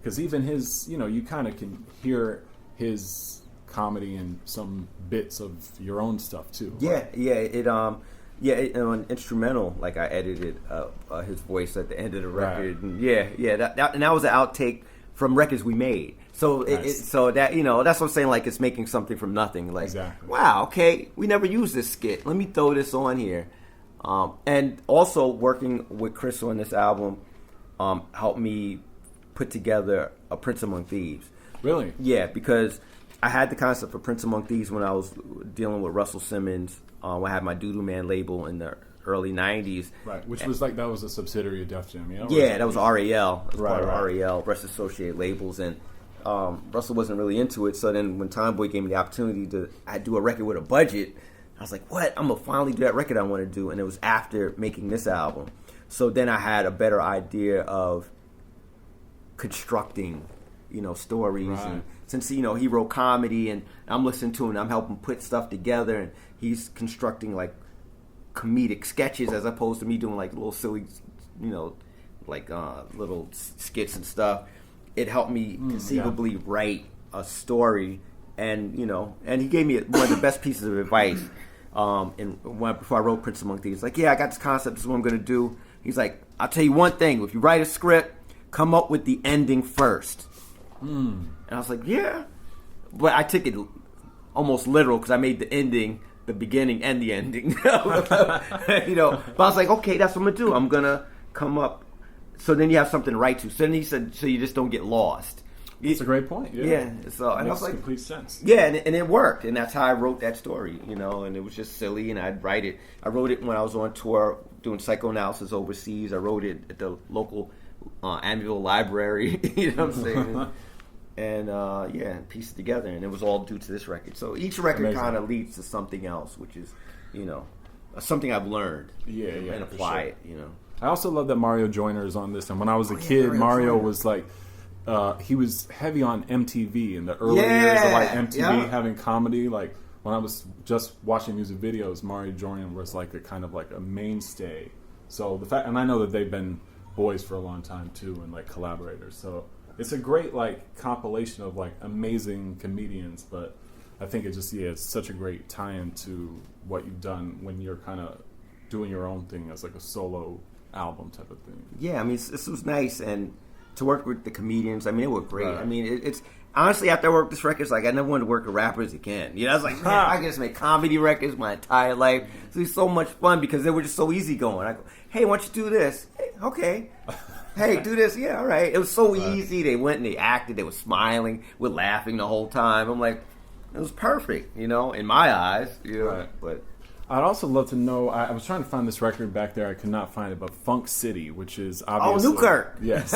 because even his, you kind of can hear his comedy and some bits of your own stuff too. Yeah, right? On instrumental, like I edited his voice at the end of the record, right. And that was an outtake from records we made. So nice. So that that's what I'm saying. Like it's making something from nothing. Like exactly. Wow, okay, we never used this skit. Let me throw this on here. And also working with Chris on this album helped me put together a Prince Among Thieves. Really? Yeah, because I had the concept for Prince Among Thieves when I was dealing with Russell Simmons. I had my Doodoo Man label in the early '90s, right? Which was like that was a subsidiary of Def Jam, Yeah, that was RAL. It was right, part of right. RAL, Rest Associated Labels, and Russell wasn't really into it. So then, when Time Boy gave me the opportunity to do a record with a budget, I was like, "What? I'm gonna finally do that record I want to do." And it was after making this album, so then I had a better idea of constructing, stories. Right. And since he wrote comedy, and I'm listening to him, and I'm helping put stuff together, and he's constructing like comedic sketches as opposed to me doing like little silly, little skits and stuff. It helped me conceivably write a story, and and he gave me one of the best pieces of advice. Before I wrote Prince Among Thieves, like, yeah, I got this concept. This is what I'm gonna do. He's like, I'll tell you one thing: if you write a script, come up with the ending first. And I was like, yeah, but I took it almost literal because I made the ending the beginning and the ending. But I was like, okay, that's what I'm gonna do. I'm gonna come up. So then you have something to write to. So then he said, so you just don't get lost. That's a great point. Yeah. So and I was like, complete sense. Yeah, and it worked, and that's how I wrote that story. And it was just silly, and I'd write it. I wrote it when I was on tour doing psychoanalysis overseas. I wrote it at the local Amityville library. You know what I'm saying? And piece it together, and it was all due to this record. So each record kind of leads to something else, which is, something I've learned. And apply it. I also love that Mario Joyner is on this. And when I was a kid, Mario was like, he was heavy on MTV in the early years of like MTV having comedy. Like when I was just watching music videos, Mario Joyner was like a kind of like a mainstay. So the fact, and I know that they've been boys for a long time too, and like collaborators. So it's a great like compilation of like amazing comedians, but I think it's such a great tie-in to what you've done when you're kind of doing your own thing as like a solo album type of thing. Yeah, I mean, this was nice, and to work with the comedians, I mean, it was great. Right. I mean, it's honestly, after I worked this record, it's like I never wanted to work with rappers again. I was like, man, I can just make comedy records my entire life. It was so much fun because they were just so easygoing. I go, hey, why don't you do this? Hey, okay. Hey, do this. Yeah, all right. It was so easy. They went and they acted. They were smiling. We're laughing the whole time. I'm like, it was perfect, in my eyes. Right. But I'd also love to know, I was trying to find this record back there. I could not find it, but Funk City, which is obviously... Oh, Newkirk! Yes.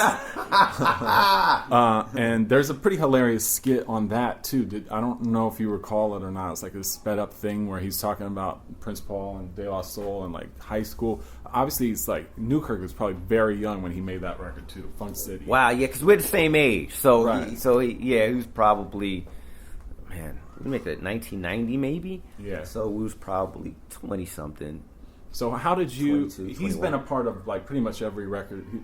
And there's a pretty hilarious skit on that, too. I don't know if you recall it or not. It's like this sped-up thing where he's talking about Prince Paul and De La Soul and, like, high school. Obviously, it's like Newkirk was probably very young when he made that record, too, Funk City. Wow, yeah, because we're the same age. So, right. he was probably... Man, we make it 1990 maybe. Yeah. So we was probably 20 something. So how did you? 22, He's 21. been a part of like pretty much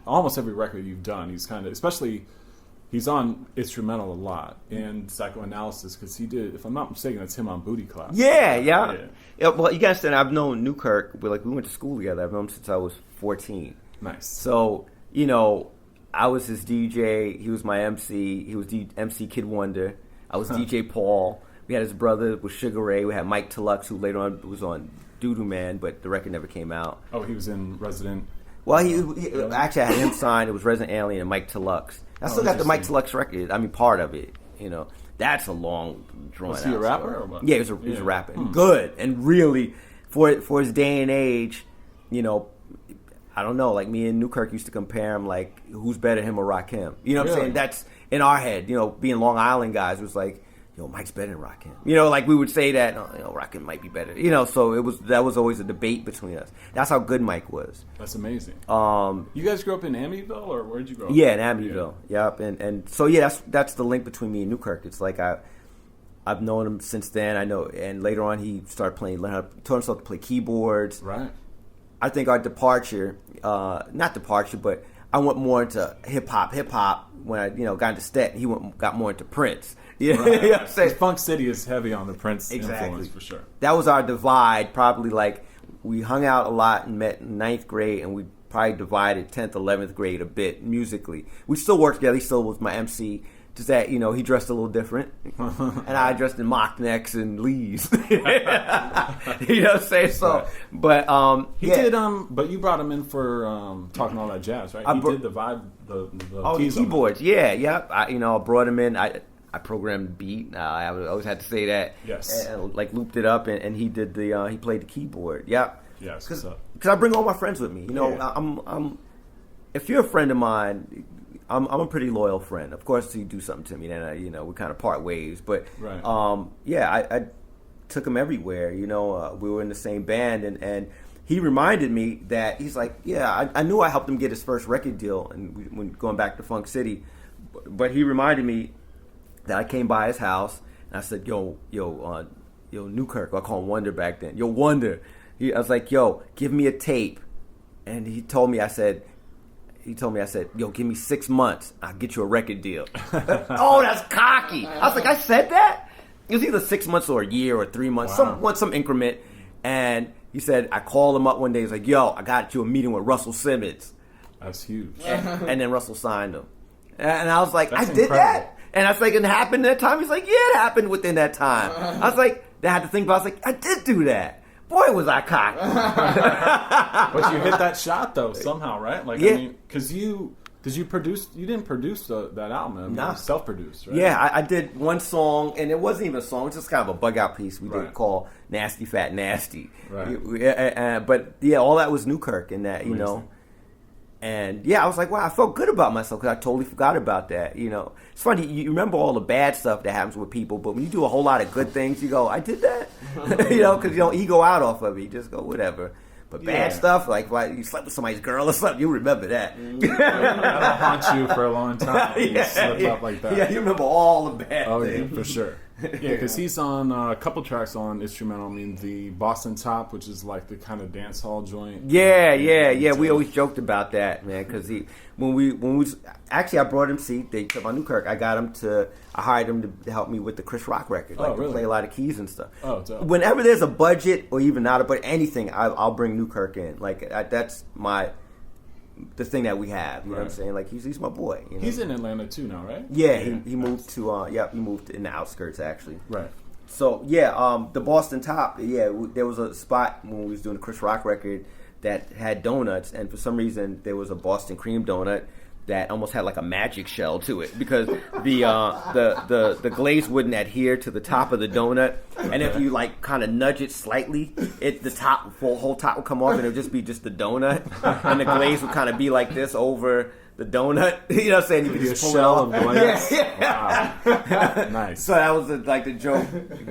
almost every record you've done. He's kind of, especially, he's on instrumental a lot and psychoanalysis because he did. If I'm not mistaken, that's him on Booty Clap. Yeah. Well, you gotta understand, I've known Newkirk. We went to school together. I've known him since I was 14. Nice. So I was his DJ. He was my MC. He was MC Kid Wonder. I was DJ Paul. We had his brother with Sugar Ray. We had Mike Tellux, who later on was on Doodoo Man, but the record never came out. Oh, he was in Resident. Well, he actually I had him signed. It was Resident Alien and Mike Tellux. I still got the Mike Tellux record. I mean, part of it. That's a long drawn out. Was he a rapper or what? Yeah, he was a rapper. Good and really for his day and age. I don't know. Like me and Newkirk used to compare him. Like who's better, him or Rakim? You know what I'm saying? That's in our head. Being Long Island guys, it was like, Mike's better than Rakim. Like we would say that. Rakim might be better. So that was always a debate between us. That's how good Mike was. That's amazing. You guys grew up in Amityville, or where'd you grow up? Yeah, in Amityville. Yeah. Yep. And so that's the link between me and Newkirk. It's like I've known him since then. I know, and later on he started taught himself to play keyboards. Right. I think our departure, not departure, but I went more into hip hop when I got into Stet. He got more into Prince. You know what I'm saying? Funk City is heavy on the Prince influence for sure. That was our divide. Probably like we hung out a lot and met in 9th grade, and we probably divided 10th, 11th grade a bit musically. We still worked together. He still was my MC. Just that, he dressed a little different. And I dressed in mock necks and Lees. You know what I'm saying? So, right. But, he did, but you brought him in for talking all that jazz, right? He did the vibe, the keys the keyboards. Yeah. I brought him in. I programmed the beat. I always had to say that. Yes. And, looped it up, and he did he played the keyboard. Yep. Yes. Because I bring all my friends with me. I'm if you're a friend of mine, I'm a pretty loyal friend. Of course, you do something to me, then we kind of part ways. But right. I took him everywhere. We were in the same band, and he reminded me that he's like, I knew I helped him get his first record deal, and when going back to Funk City, but he reminded me that I came by his house and I said, yo, Newkirk, I call him Wonder back then. Yo, Wonder. I was like, yo, give me a tape, and he told me, I said, yo, give me 6 months. I'll get you a record deal. Oh, that's cocky. I was like, I said that? It was either 6 months or a year or 3 months, some increment. And he said, I called him up one day. He's like, yo, I got you a meeting with Russell Simmons. That's huge. And then Russell signed him. And I was like, that's I did incredible. that? And I was like, it happened that time? He's like, yeah, it happened within that time. I was like, I had to think about it. I was like, I did do that. Boy, was I cocky. But you hit that shot, though, somehow, right? Like, yeah. I mean, because you didn't produce that album. I mean, Nah. it was self-produced, right? Yeah, I did one song, and it wasn't even a song. It was just kind of a bug-out piece we Right. did called Nasty Fat Nasty. Right. But, all that was Newkirk and that, Amazing. And, I was like, wow, I felt good about myself because I totally forgot about that, It's funny, you remember all the bad stuff that happens with people, but when you do a whole lot of good things, you go, I did that? Because you don't ego out off of it. You just go, whatever. But bad stuff, like why you slept with somebody's girl or something, you remember that. That'll haunt you for a long time. You slip up like that. Yeah, you remember all the bad things. Yeah, for sure. Yeah, because he's on a couple tracks on instrumental. I mean, the Boston Top, which is like the kind of dance hall joint. Yeah. We always joked about that, man. Because when we actually, I brought him. They took on Newkirk. I hired him to help me with the Chris Rock record, to play a lot of keys and stuff. Oh, dope. Whenever there's a budget or even not a budget, anything, I'll bring Newkirk in. That's the thing that we have. You know what I'm saying? Like he's my boy. He's in Atlanta too now, right? Yeah, he moved to he moved in the outskirts actually. Right. So the Boston Top, there was a spot when we was doing the Chris Rock record that had donuts, and for some reason there was a Boston cream donut that almost had like a magic shell to it because the glaze wouldn't adhere to the top of the donut, and if you like kind of nudge it slightly, the whole top would come off, and it would just be just the donut, and the glaze would kind of be like this over the donut. You know what I'm saying? You could just pull it off. Wow. Nice. So that was the joke.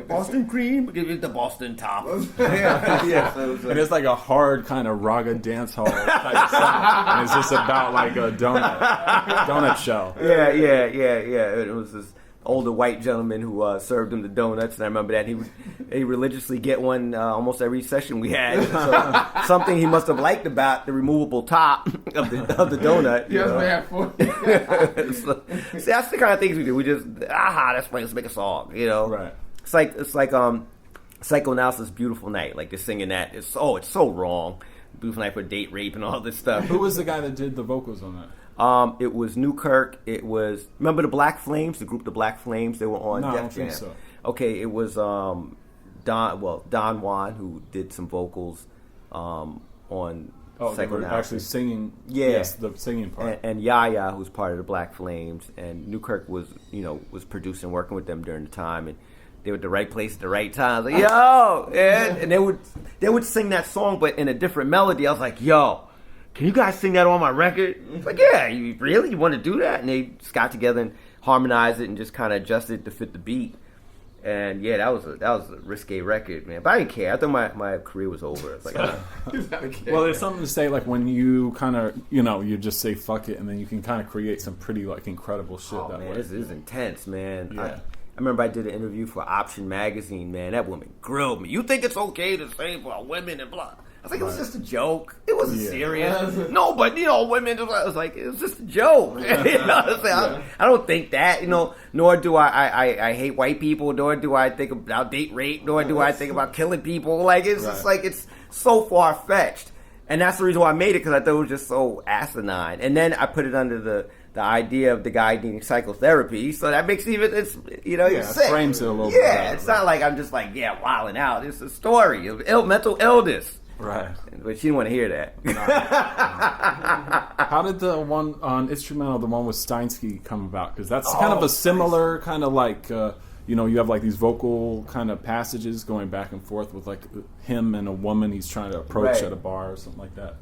Boston cream, give it the Boston Top. So and it's like a hard kind of raga dance hall type song, and it's just about like a donut shell. Yeah. It was just older white gentleman who served him the donuts, and I remember that he religiously get one almost every session we had. So something he must have liked about the removable top of the donut. Yes, man. So, see, that's the kind of things we do. We just that's right. Let's make a song. Right. It's like Psychoanalysis, Beautiful Night. Like they're singing that. It's so wrong. Beautiful Night for date rape and all this stuff. Who was the guy that did the vocals on that? It was Newkirk. It was, remember the Black Flames, the group The Black Flames? They were on No, I Def don't think Jam. so. Okay, it was Don Juan who did some vocals on they were actually singing. Yeah. Yes, the singing part. And Yaya, who's part of the Black Flames, and Newkirk was producing, working with them during the time, and they were at the right place at the right time. I was like, yo, and they would sing that song, but in a different melody. I was like, yo, can you guys sing that on my record? Like, yeah, you want to do that? And they just got together and harmonized it and just kind of adjusted it to fit the beat. And yeah, that was a risque record, man. But I didn't care. I thought my career was over. It's like, well, there's something to say, like when you kind of, you just say fuck it, and then you can kind of create some pretty like incredible shit that man, way. This is intense, man. Yeah. I remember I did an interview for Option Magazine, man. That woman grilled me. You think it's okay to say for women and blah? I was like, it was just a joke. It wasn't serious. No, but, women, I was like, it was just a joke. I don't think that, nor do I hate white people, nor do I think about date rape, nor do I think about killing people. Like, it's just like, it's so far-fetched. And that's the reason why I made it, because I thought it was just so asinine. And then I put it under the idea of the guy needing psychotherapy, so that makes you're sick. Frames it a little bit. Yeah, it's not like I'm just like, wilding out. It's a story of mental illness. Right. But she didn't want to hear that. How did the one on instrumental, the one with Steinsky, come about? Because that's kind of a similar kind of like, you have like these vocal kind of passages going back and forth with like him and a woman he's trying to approach at a bar or something like that.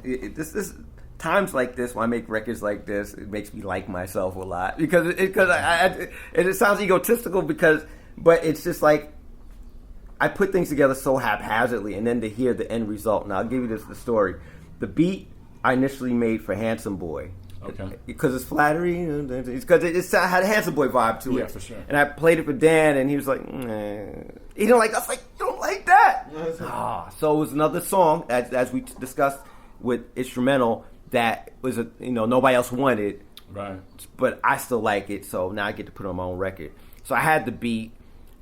This times like this, when I make records like this, it makes me like myself a lot because it sounds egotistical but it's just like I put things together so haphazardly, and then to hear the end result. Now I'll give you the story. The beat I initially made for Handsome Boy. Okay. Because it's flattery, because it had a Handsome Boy vibe to it. Yeah, for sure. And I played it for Dan, and he was like, he didn't like. I was like, you don't like that? So it was another song, as we discussed with instrumental, that was nobody else wanted. Right. But I still like it, so now I get to put it on my own record. So I had the beat.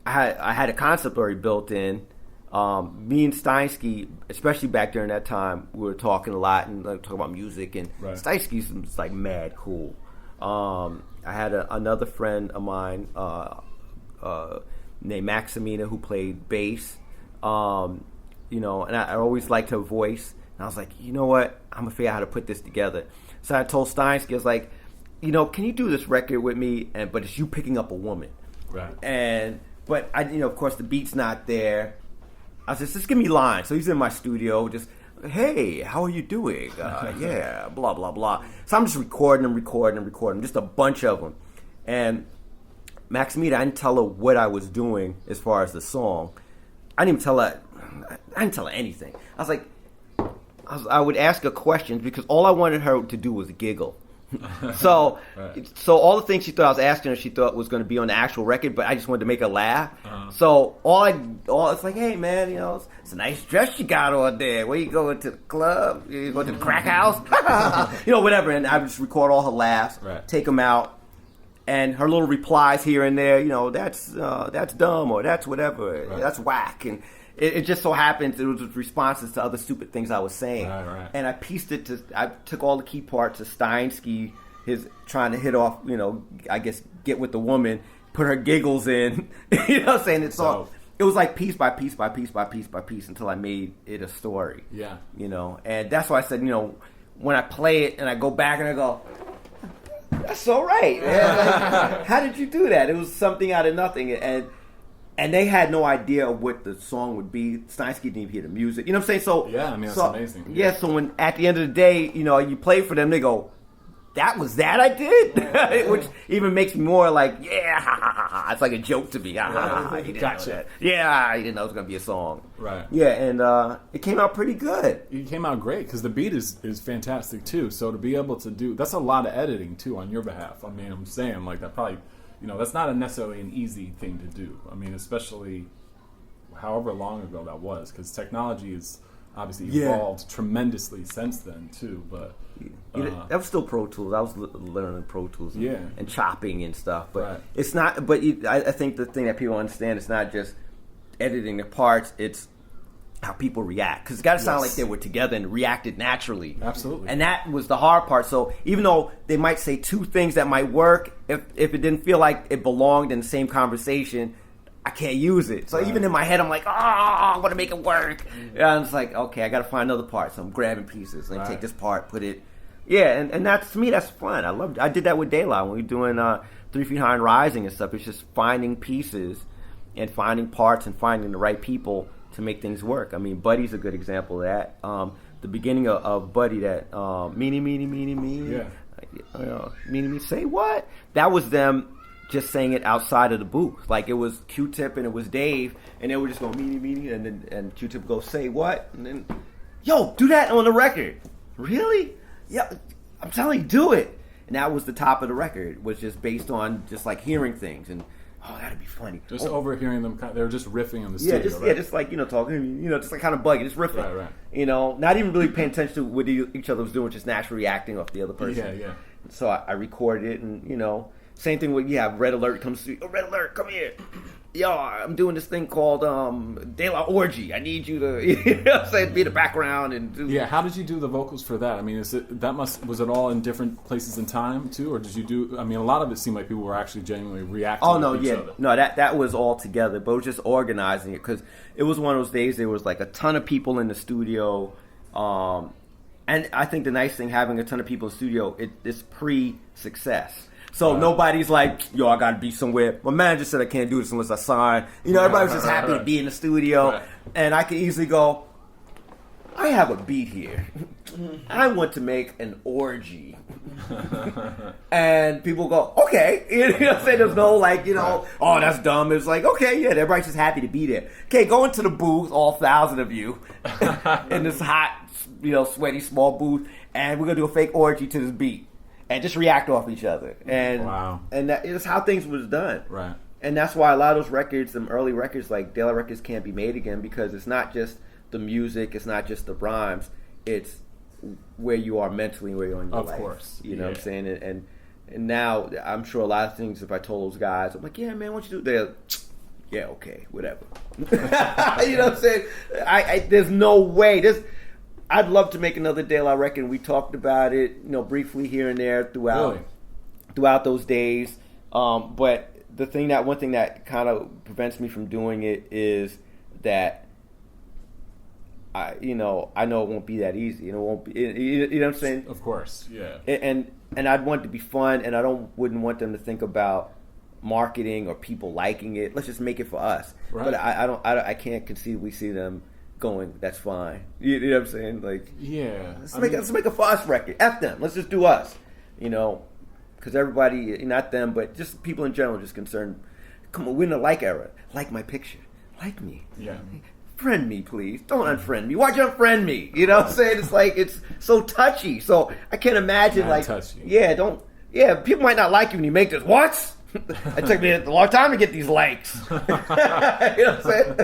I had a concept already built in. Me and Steinsky, especially back during that time, we were talking a lot and talking about music. And Steinsky's was like mad cool. I had another friend of mine named Maximina who played bass. And I always liked her voice. And I was like, you know what? I'm gonna figure out how to put this together. So I told Steinsky, I was like, can you do this record with me? But it's you picking up a woman. Right. But I, of course, the beat's not there. I said, just give me lines. So he's in my studio, just, hey, how are you doing? Yeah, blah, blah, blah. So I'm just recording, just a bunch of them. And Maximita, I didn't tell her what I was doing as far as the song. I didn't tell her anything. I was like, I would ask her questions because all I wanted her to do was giggle. So all the things she thought I was asking her, she thought was going to be on the actual record, but I just wanted to make her laugh. So it's like, hey man, it's a nice dress you got on there. Where you going to the club? You going to the crack house? Whatever. And I would just record all her laughs, take them out, and her little replies here and there. That's dumb, or that's whatever, that's whack, and. It just so happens it was responses to other stupid things I was saying. Right. And I pieced it I took all the key parts of Steinsky, his trying to hit off, I guess get with the woman, put her giggles in, saying it's all. It was like piece by piece by piece by piece by piece until I made it a story. Yeah. And that's why I said, when I play it and I go back and I go, that's all right. Like, how did you do that? It was something out of nothing. And they had no idea of what the song would be. Steinsky didn't even hear the music. You know what I'm saying? So yeah, I mean, that's amazing. Yeah, so when at the end of the day, you play for them, they go, that was that I did, which even makes me more like, yeah, it's like a joke to me. He didn't Gotcha. know that. Yeah, he didn't know it was gonna be a song. Right. Yeah, and it came out pretty good. It came out great because the beat is fantastic too. So to be able to do that's a lot of editing too on your behalf. I mean, I'm saying like that probably, that's not necessarily an easy thing to do. I mean, especially however long ago that was, because technology has obviously evolved tremendously since then too. But that was still Pro Tools. I was learning Pro Tools and chopping and stuff. But it's not. But I think the thing that people understand, it's not just editing the parts. It's how people react, because it's got to sound like they were together and reacted naturally. Absolutely. And that was the hard part. So even though they might say two things that might work, if it didn't feel like it belonged in the same conversation, I can't use it. So even in my head, I'm like, I want to make it work. And it's like, okay, I got to find another part. So I'm grabbing pieces and take this part, put it. Yeah, and that's, to me, that's fun. I loved it. I did that with Daylight when we were doing 3 Feet High and Rising and stuff. It's just finding pieces and finding parts and finding the right people to make things work. I mean, Buddy's a good example of that. The beginning of Buddy, that meanie, me, say what? That was them just saying it outside of the booth. Like, it was Q-Tip and it was Dave, and they would just go meanie, and Q-Tip would go, say what? And then, yo, do that on the record. Really? Yeah, I'm telling you, do it. And that was the top of the record, was just based on just like hearing things and, oh, that'd be funny. Just overhearing them, they were just riffing on the studio, just like, talking, just like kind of bugging, just riffing. Right. Not even really paying attention to what each other was doing, just naturally reacting off the other person. Yeah. So I recorded it, and, same thing with, Red Alert comes through. Oh, Red Alert, come here. Yo, I'm doing this thing called De La Orgy. I need you to, be the background and do. Yeah, how did you do the vocals for that? I mean, was it all in different places in time too, or did you do? I mean, a lot of it seemed like people were actually genuinely reacting. Oh no, to each other. No, that was all together, but it was just organizing it, because it was one of those days. There was like a ton of people in the studio, and I think the nice thing having a ton of people in the studio, it's pre-success. So nobody's like, yo, I gotta be somewhere. My manager said I can't do this unless I sign. Everybody was just happy to be in the studio. And I could easily go, I have a beat here. I want to make an orgy. And people go, okay. There's no like, oh, that's dumb. It's like, okay, yeah, everybody's just happy to be there. Okay, go into the booth, all 1,000 of you, in this hot, sweaty, small booth, and we're gonna do a fake orgy to this beat. And just react off each other, and that is how things was done. Right. And that's why a lot of those records, some early records like Daylight records, can't be made again, because it's not just the music, it's not just the rhymes, it's where you are mentally, where you're in your life. Of course, you know what I'm saying. And now I'm sure a lot of things. If I told those guys, I'm like, yeah, man, what you do? They're yeah, okay, whatever. You know what I'm saying? I there's no way. I'd love to make another Daylight record. We talked about it, briefly here and there throughout those days. But one thing that kind of prevents me from doing it is that I know it won't be that easy. It won't be. You know what I'm saying? Of course, yeah. And I'd want it to be fun, and wouldn't want them to think about marketing or people liking it. Let's just make it for us. Right. But I can't conceivably see them going, that's fine. You know what I'm saying? Like, yeah, let's make a for us record. F them. Let's just do us. Because everybody, not them, but just people in general, just concerned. Come on, we're in the like era. Like my picture. Like me. Yeah. Friend me, please. Don't unfriend me. Why'd you unfriend me? You know what I'm saying? It's like, it's so touchy. So I can't imagine, touchy. People might not like you when you make this. What? It took me a long time to get these likes. You know what I'm saying?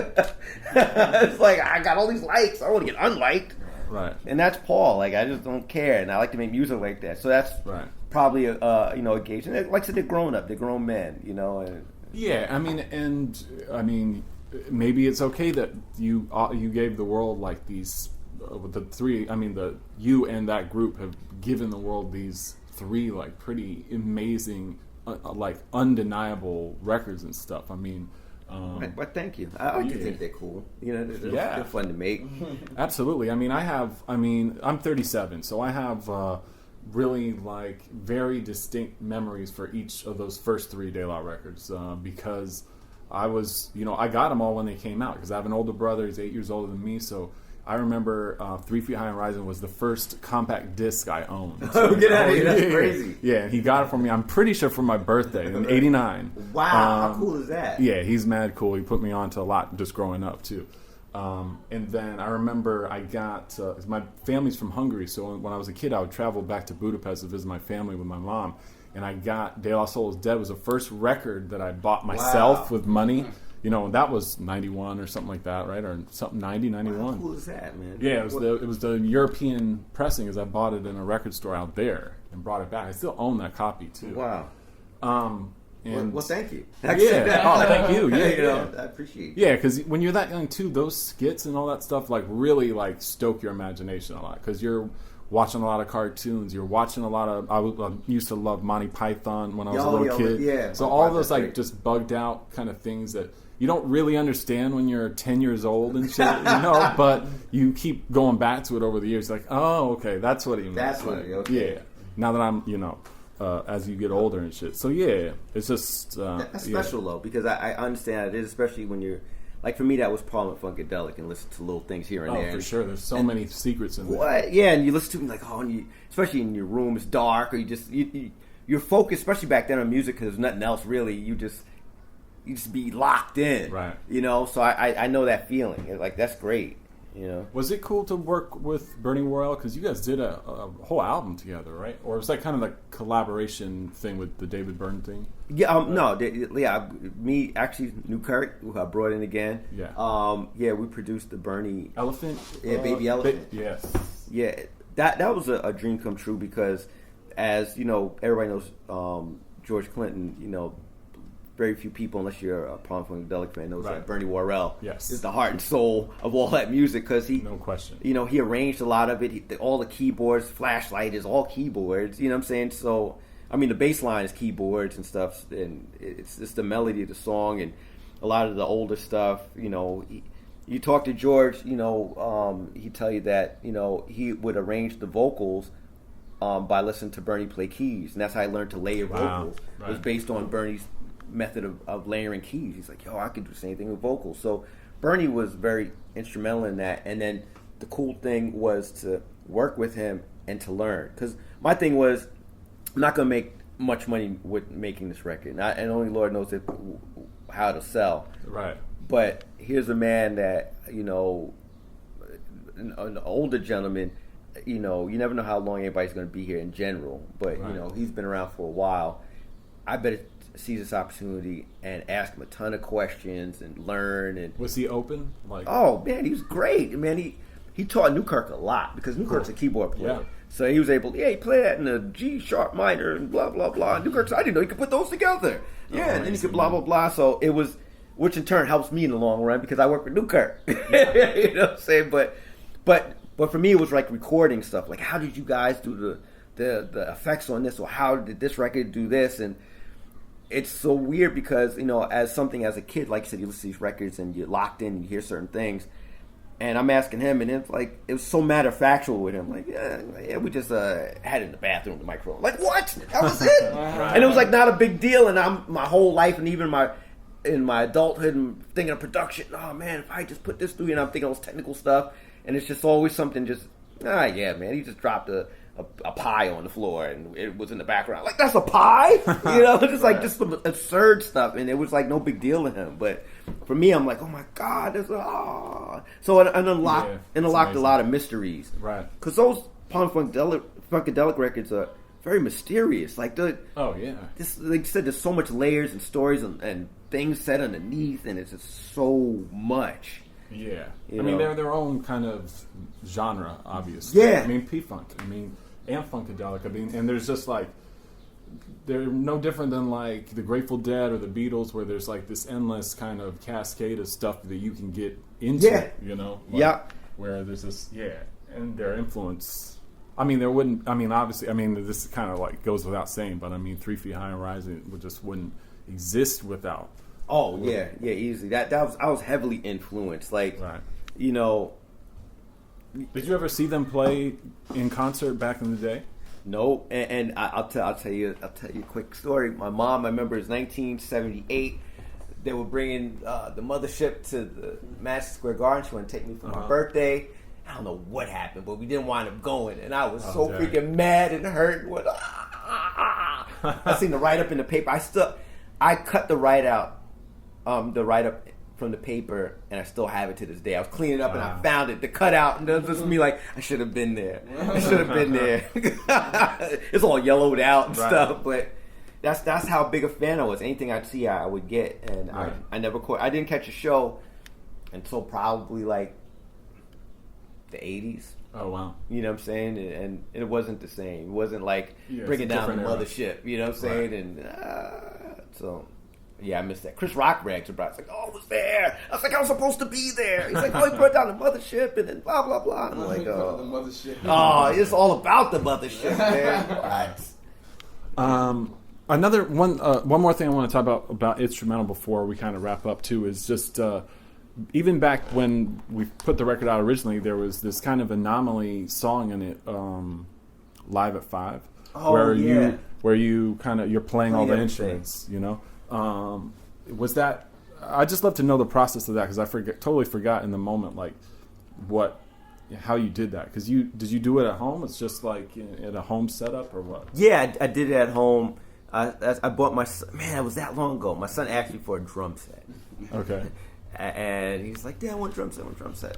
It's like, I got all these likes. I want to get unliked. Right. And that's Paul. Like, I just don't care. And I like to make music like that. So that's probably, a gauge. And like I said, they're grown up. They're grown men, And, yeah, I mean, maybe it's okay that you gave the world like these, the three, you and that group have given the world these 3 like pretty amazing, like undeniable records and stuff. But thank you. I like to think they're cool. They're fun to make. Absolutely. I'm 37, so I have really like very distinct memories for each of those first 3 Daylight records, because I was, I got them all when they came out, because I have an older brother. He's 8 years older than me, so I remember 3 Feet High and Rising was the first compact disc I owned. Oh, get out of here. That's crazy. Yeah, he got it for me, I'm pretty sure for my birthday in 89. Wow, how cool is that? Yeah, he's mad cool. He put me on to a lot just growing up, too. And then I remember I got, my family's from Hungary, so when I was a kid, I would travel back to Budapest to visit my family with my mom. And I got De La Soul is Dead was the first record that I bought myself with money. You know, that was 91 or something like that, right? Or something 90, 91. How cool is that, man? Yeah, it was the European pressing, as I bought it in a record store out there and brought it back. I still own that copy too. Wow. And well, thank you. Yeah. Oh, thank you. Yeah, yeah. I appreciate it. Yeah, because when you're that young too, those skits and all that stuff like really like stoke your imagination a lot because you're watching a lot of cartoons. You're watching a lot of. I used to love Monty Python when I was a little kid. Yeah. So all those like just bugged out kind of things that you don't really understand when you're 10 years old and shit, you know. But you keep going back to it over the years. Like, oh, okay, that's what he meant. That's what. Okay. Yeah. Now that I'm, as you get older and shit. So yeah, it's just that's special though because I understand it is, especially when you're. Like, for me, that was Parliament Funkadelic and listen to little things here and there. Oh, for sure. There's so many secrets in there. What? Yeah, and you listen to them like, and you, especially in your room, it's dark, or you're focused, especially back then on music, because there's nothing else really. You just be locked in. Right. So I know that feeling. Like, that's great. Was it cool to work with Bernie Worrell? Because you guys did a whole album together, right? Or was that kind of the collaboration thing with the David Byrne thing? Yeah, no, me, actually, Newkirk, who I brought in again. Yeah. We produced the Bernie... Elephant? Yeah, Baby Elephant. Yes. Yeah, that was a dream come true because, as, everybody knows George Clinton, very few people, unless you're a Parliament Funkadelic fan, knows that Bernie Worrell is the heart and soul of all that music because he, no question, he arranged a lot of it. All the keyboards, Flashlight is all keyboards. You know what I'm saying? So, I mean, the bass line is keyboards and stuff, and it's just the melody of the song and a lot of the older stuff. You talk to George, he'd tell you that he would arrange the vocals by listening to Bernie play keys, and that's how I learned to layer vocals. Right. It was based on Bernie's method of layering keys. He's like, I could do the same thing with vocals. So Bernie was very instrumental in that. And then the cool thing was to work with him and to learn. Because my thing was, I'm not going to make much money with making this record. And only Lord knows how to sell. Right. But here's a man that, an older gentleman, you never know how long anybody's going to be here in general. But, he's been around for a while. I better seize this opportunity and ask him a ton of questions and learn. And was he open? Oh man, he was great. Man, he taught Newkirk a lot because Newkirk's a keyboard player. Yeah. So he was able to, he played that in a G sharp minor and blah blah blah. And Newkirk said, I didn't know you could put those together. Yeah, and then he could blah blah blah. So it was, which in turn helps me in the long run because I work with Newkirk. Yeah. You know what I'm saying? But for me it was like recording stuff. Like, how did you guys do the effects on this, or how did this record do this? And it's so weird because, as a kid, like you said, you listen to these records and you're locked in, you hear certain things. And I'm asking him, and it's like, it was so matter-of-factual with him. Like, yeah, we just had it in the bathroom with the microphone. Like, what? That was it? Right. And it was like not a big deal. And my whole life and even in my adulthood and thinking of production, oh man, if I just put this through, and I'm thinking all this technical stuff. And it's just always something just, yeah, man, he just dropped a pie on the floor and it was in the background. Like, that's a pie? Just like just some absurd stuff. And it was like no big deal to him. But for me, I'm like, oh my God, So it unlocked a lot of mysteries. Right. Because those Parliament Funkadelic records are very mysterious. Like, like you said, there's so much layers and stories and things said underneath, and it's just so much. Yeah. They're their own kind of genre, obviously. Yeah. P-Funk. And Funkadelic. And there's just like, they're no different than like the Grateful Dead or the Beatles, where there's like this endless kind of cascade of stuff that you can get into, where there's this, and their influence. Obviously, this kind of like goes without saying, but 3 Feet High and Rising wouldn't exist without. Oh, yeah, easily. I was heavily influenced. Like, right. Did you ever see them play in concert back in the day? No, and I'll tell you a quick story. My mom, I remember, it's 1978. They were bringing the mothership to the Madison Square Garden. She wanted to take me for my birthday, I don't know what happened, but we didn't wind up going. And I was so freaking mad and hurt. I seen the write-up in the paper. I cut the write-up from the paper, and I still have it to this day. I was cleaning up, and I found it, the cutout, and it was just me like, I should have been there. I should have been there. It's all yellowed out and stuff, but that's how big a fan I was. Anything I'd see, I would get, and I never caught. I didn't catch a show until probably like the 80s. Oh, wow. You know what I'm saying? And it wasn't the same. It wasn't like bringing down the mothership. You know what I'm saying? Right. And so, yeah, I missed that. Chris Rock brags about it. It's like, oh, I was there. I was like, I was supposed to be there. He's like, oh, he brought down the mothership and then blah, blah, blah. I'm like, oh. The mothership. Oh, it's all about the mothership, man. Another one more thing I want to talk about instrumental before we kind of wrap up, too, is just... even back when we put the record out originally, there was this kind of anomaly song in it, Live at 5, where you kind of you're playing all the instruments. You know, was that? I just love to know the process of that because I totally forgot in the moment like how you did that. Because did you do it at home? It's just like at a home setup or what? Yeah, I did it at home. I bought my son. Man, it was that long ago. My son asked me for a drum set. Okay. And he's like, "Dad, I want a drum set.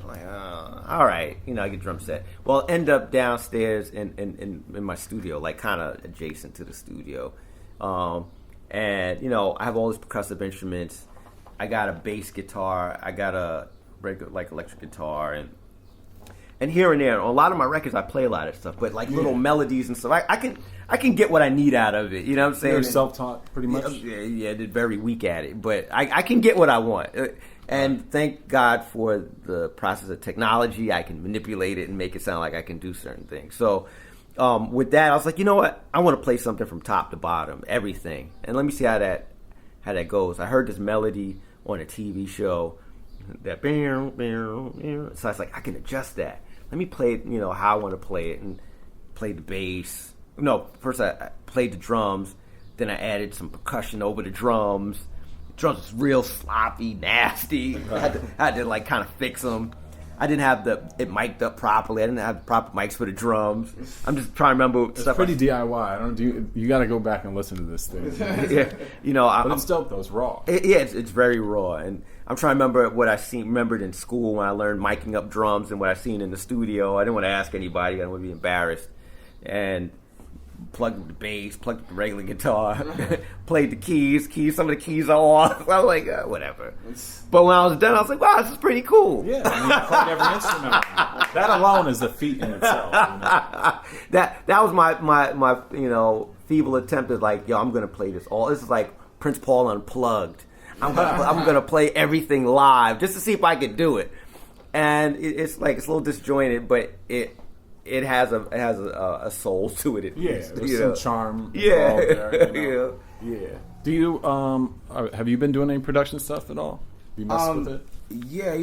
I'm like, all right, I get a drum set. Well, end up downstairs in my studio, like kind of adjacent to the studio. And I have all these percussive instruments. I got a bass guitar. I got a regular like electric guitar, and here and there. On a lot of my records, I play a lot of stuff, but like little melodies and stuff. I can get what I need out of it. You know what I'm saying? You're self-taught, pretty much. Yeah, did very weak at it, but I can get what I want. And thank God for the process of technology. I can manipulate it and make it sound like I can do certain things. So with that, I was like, you know what? I want to play something from top to bottom, everything. And let me see how that goes. I heard this melody on a TV show. So I was like, I can adjust that. Let me play it, how I want to play it, and play the bass. No, first I played the drums. Then I added some percussion over the drums. Drums was real sloppy, nasty. I had to like kind of fix them. I didn't have it mic'd up properly. I didn't have the proper mics for the drums. I'm just trying to remember stuff. It's pretty DIY. You got to go back and listen to this thing. Yeah, but it's dope though. It's raw. It's very raw, and I'm trying to remember what I remembered in school when I learned miking up drums and what I seen in the studio. I didn't want to ask anybody. I didn't want to be embarrassed, and plugged the bass, plugged the regular guitar, played the keys. Some of the keys are off. I was like, whatever. But when I was done, I was like, wow, this is pretty cool. Yeah, you played every instrument. That alone is a feat in itself. That was my feeble attempt at like, I'm gonna play this all. This is like Prince Paul Unplugged. I'm gonna play everything live just to see if I could do it. And it's like it's a little disjointed, but it has a soul to it. There's some charm. Yeah, there, yeah. Do you have you been doing any production stuff at all? You messed with it? Yeah,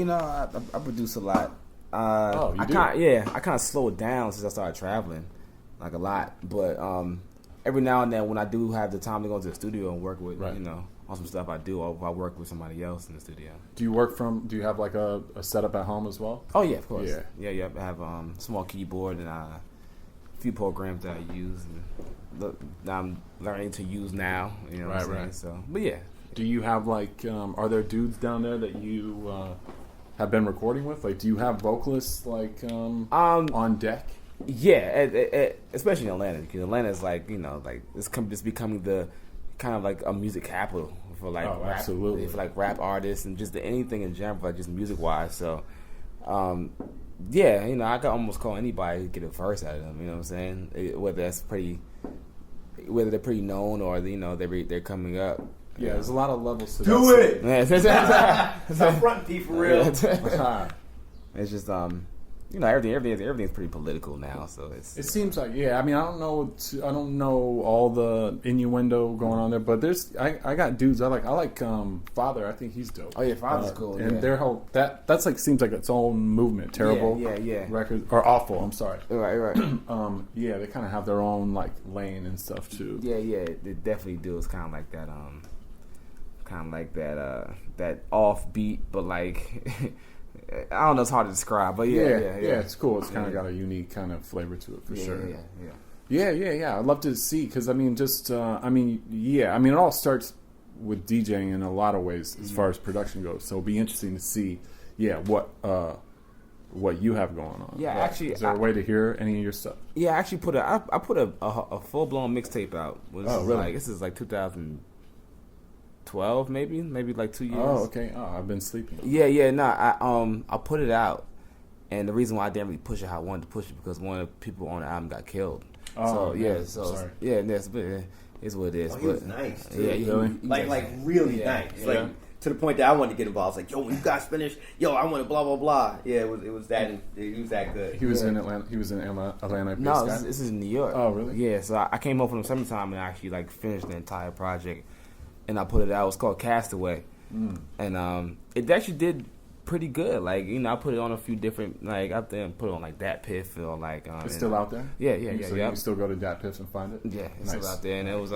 I produce a lot. You do? I kind of slowed down since I started traveling, like a lot. But every now and then, when I do have the time to go to the studio and work with, on some stuff I do, I work with somebody else in the studio. Do you have like a setup at home as well? Oh yeah, of course. Yeah. I have a small keyboard and a few programs that I use and I'm learning to use now. You know what I'm saying? So, but yeah. Do you have like are there dudes down there that you have been recording with? Like, do you have vocalists like on deck? Yeah, especially in Atlanta, because Atlanta is like it's becoming the kind of like a music capital for like rap, absolutely, for like rap artists and just anything in general, like just music wise. So, I can almost call anybody to get a verse out of them. You know what I'm saying? Whether they're pretty known or they're coming up. Yeah, there's a lot of levels to do it. It's front PForReal. It's just everything's pretty political now, so it seems like I mean I don't know all the innuendo going on there, but I got dudes I like Father. I think he's dope. Oh yeah, Father's cool. And their whole that's like seems like its own movement. Terrible, records or awful. I'm sorry. Right. They kind of have their own like lane and stuff too. Yeah, they definitely do. It's kind of like that offbeat, but like I don't know. It's hard to describe, but yeah. It's cool. It's kind of got a unique kind of flavor to it for sure. Yeah. I'd love to see because I mean, it all starts with DJing in a lot of ways as far as production goes. So it'll be interesting to see, what you have going on. Yeah, right? actually, is there a way to hear any of your stuff? Yeah, I actually put a full blown mixtape out. Really? This is like 2012, maybe like 2 years. Oh, okay. Oh, I've been sleeping. I put it out, and the reason why I didn't really push it how I wanted to push it because one of the people on the album got killed. Oh, it's what it is. He was nice. Too. Yeah, really? Like really nice. Yeah. Like to the point that I wanted to get involved. I was like, yo, when you guys finish, I want to blah blah blah. Yeah, it was that. He was that good. He was in Atlanta. He was in Atlanta. No, this is in New York. Oh, really? Yeah. So I came home from the summertime and I actually like finished the entire project, and I put it out. It's called Castaway, and it actually did pretty good. Like I put it on a few different I put it on like Dat Piff or like. It's still out there. Yeah. So you can still go to Dat Piff and find it. Yeah, it's nice. still out there, and it was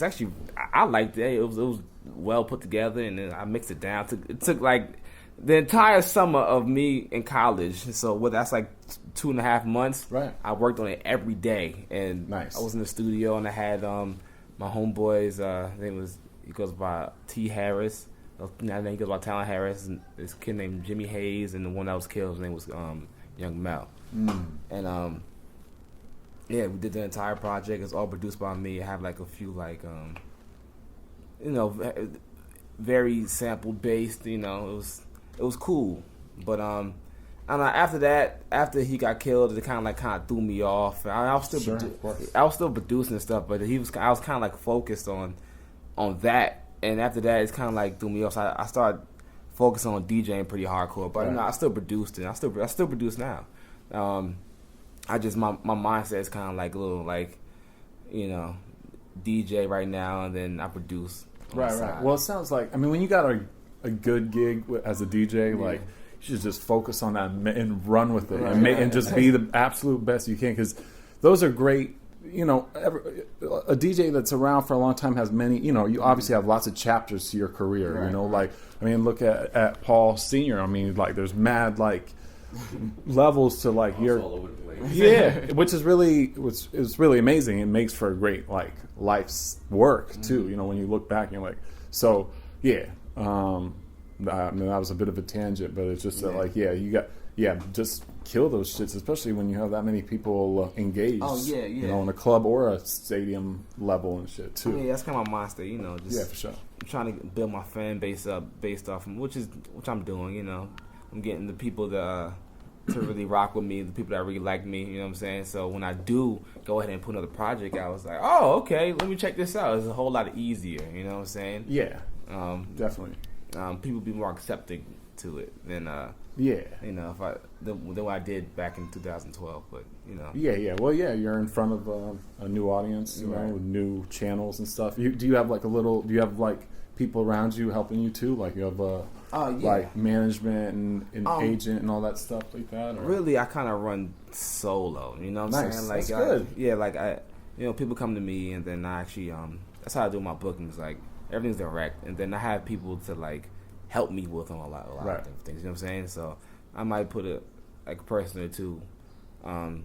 actually I liked it. It was well put together, and then I mixed it down. It took like the entire summer of me in college. So that's like 2.5 months. Right. I worked on it every day, and nice. I was in the studio, and I had my homeboys. He goes by T Harris. I think he goes by Talon Harris, and this kid named Jimmy Hayes, and the one that was killed, his name was Young Mel. And we did the entire project. It's all produced by me. I have like a few very sample based. It was cool, but after that, after he got killed, it kind of threw me off. I was still producing and stuff, but I was kind of like focused on that. And after that, it's kind of like threw me off. So I started focusing on DJing pretty hardcore. But I still produced it. I still produce now. I just my mindset is kind of like a little like, DJ right now, and then I produce. Right. Well, it sounds like when you got a good gig as a DJ, like you should just focus on that and run with it, and just be the absolute best you can because those are great. A DJ that's around for a long time has many, you obviously have lots of chapters to your career, look at Paul Sr. There's mad, levels to, your... all over the place. Yeah, which is really amazing. It makes for a great, life's work, too, when you look back and you're like... So, yeah, that was a bit of a tangent, but it's just just kill those shits, especially when you have that many people engaged. Oh yeah. In a club or a stadium level and shit too. That's kind of my mindset, just for sure. I'm trying to build my fan base up based off of which I'm doing. I'm getting the people that to really rock with me, the people that really like me. You know what I'm saying? So when I do go ahead and put another project out, I was like, oh okay, let me check this out. It's a whole lot easier. You know what I'm saying? Yeah. Definitely. People be more accepting to it than if than what I did back in 2012, but you're in front of a new audience, with new channels and stuff. Do you have people around you helping you too? Like you have management and agent and all that stuff like that? Or? Really, I kind of run solo. You know what I'm saying? That's good. People come to me and then I actually that's how I do my bookings. Like everything's direct, and then I have people to help me with on a lot of different things. You know what I'm saying? So I might put a person or two to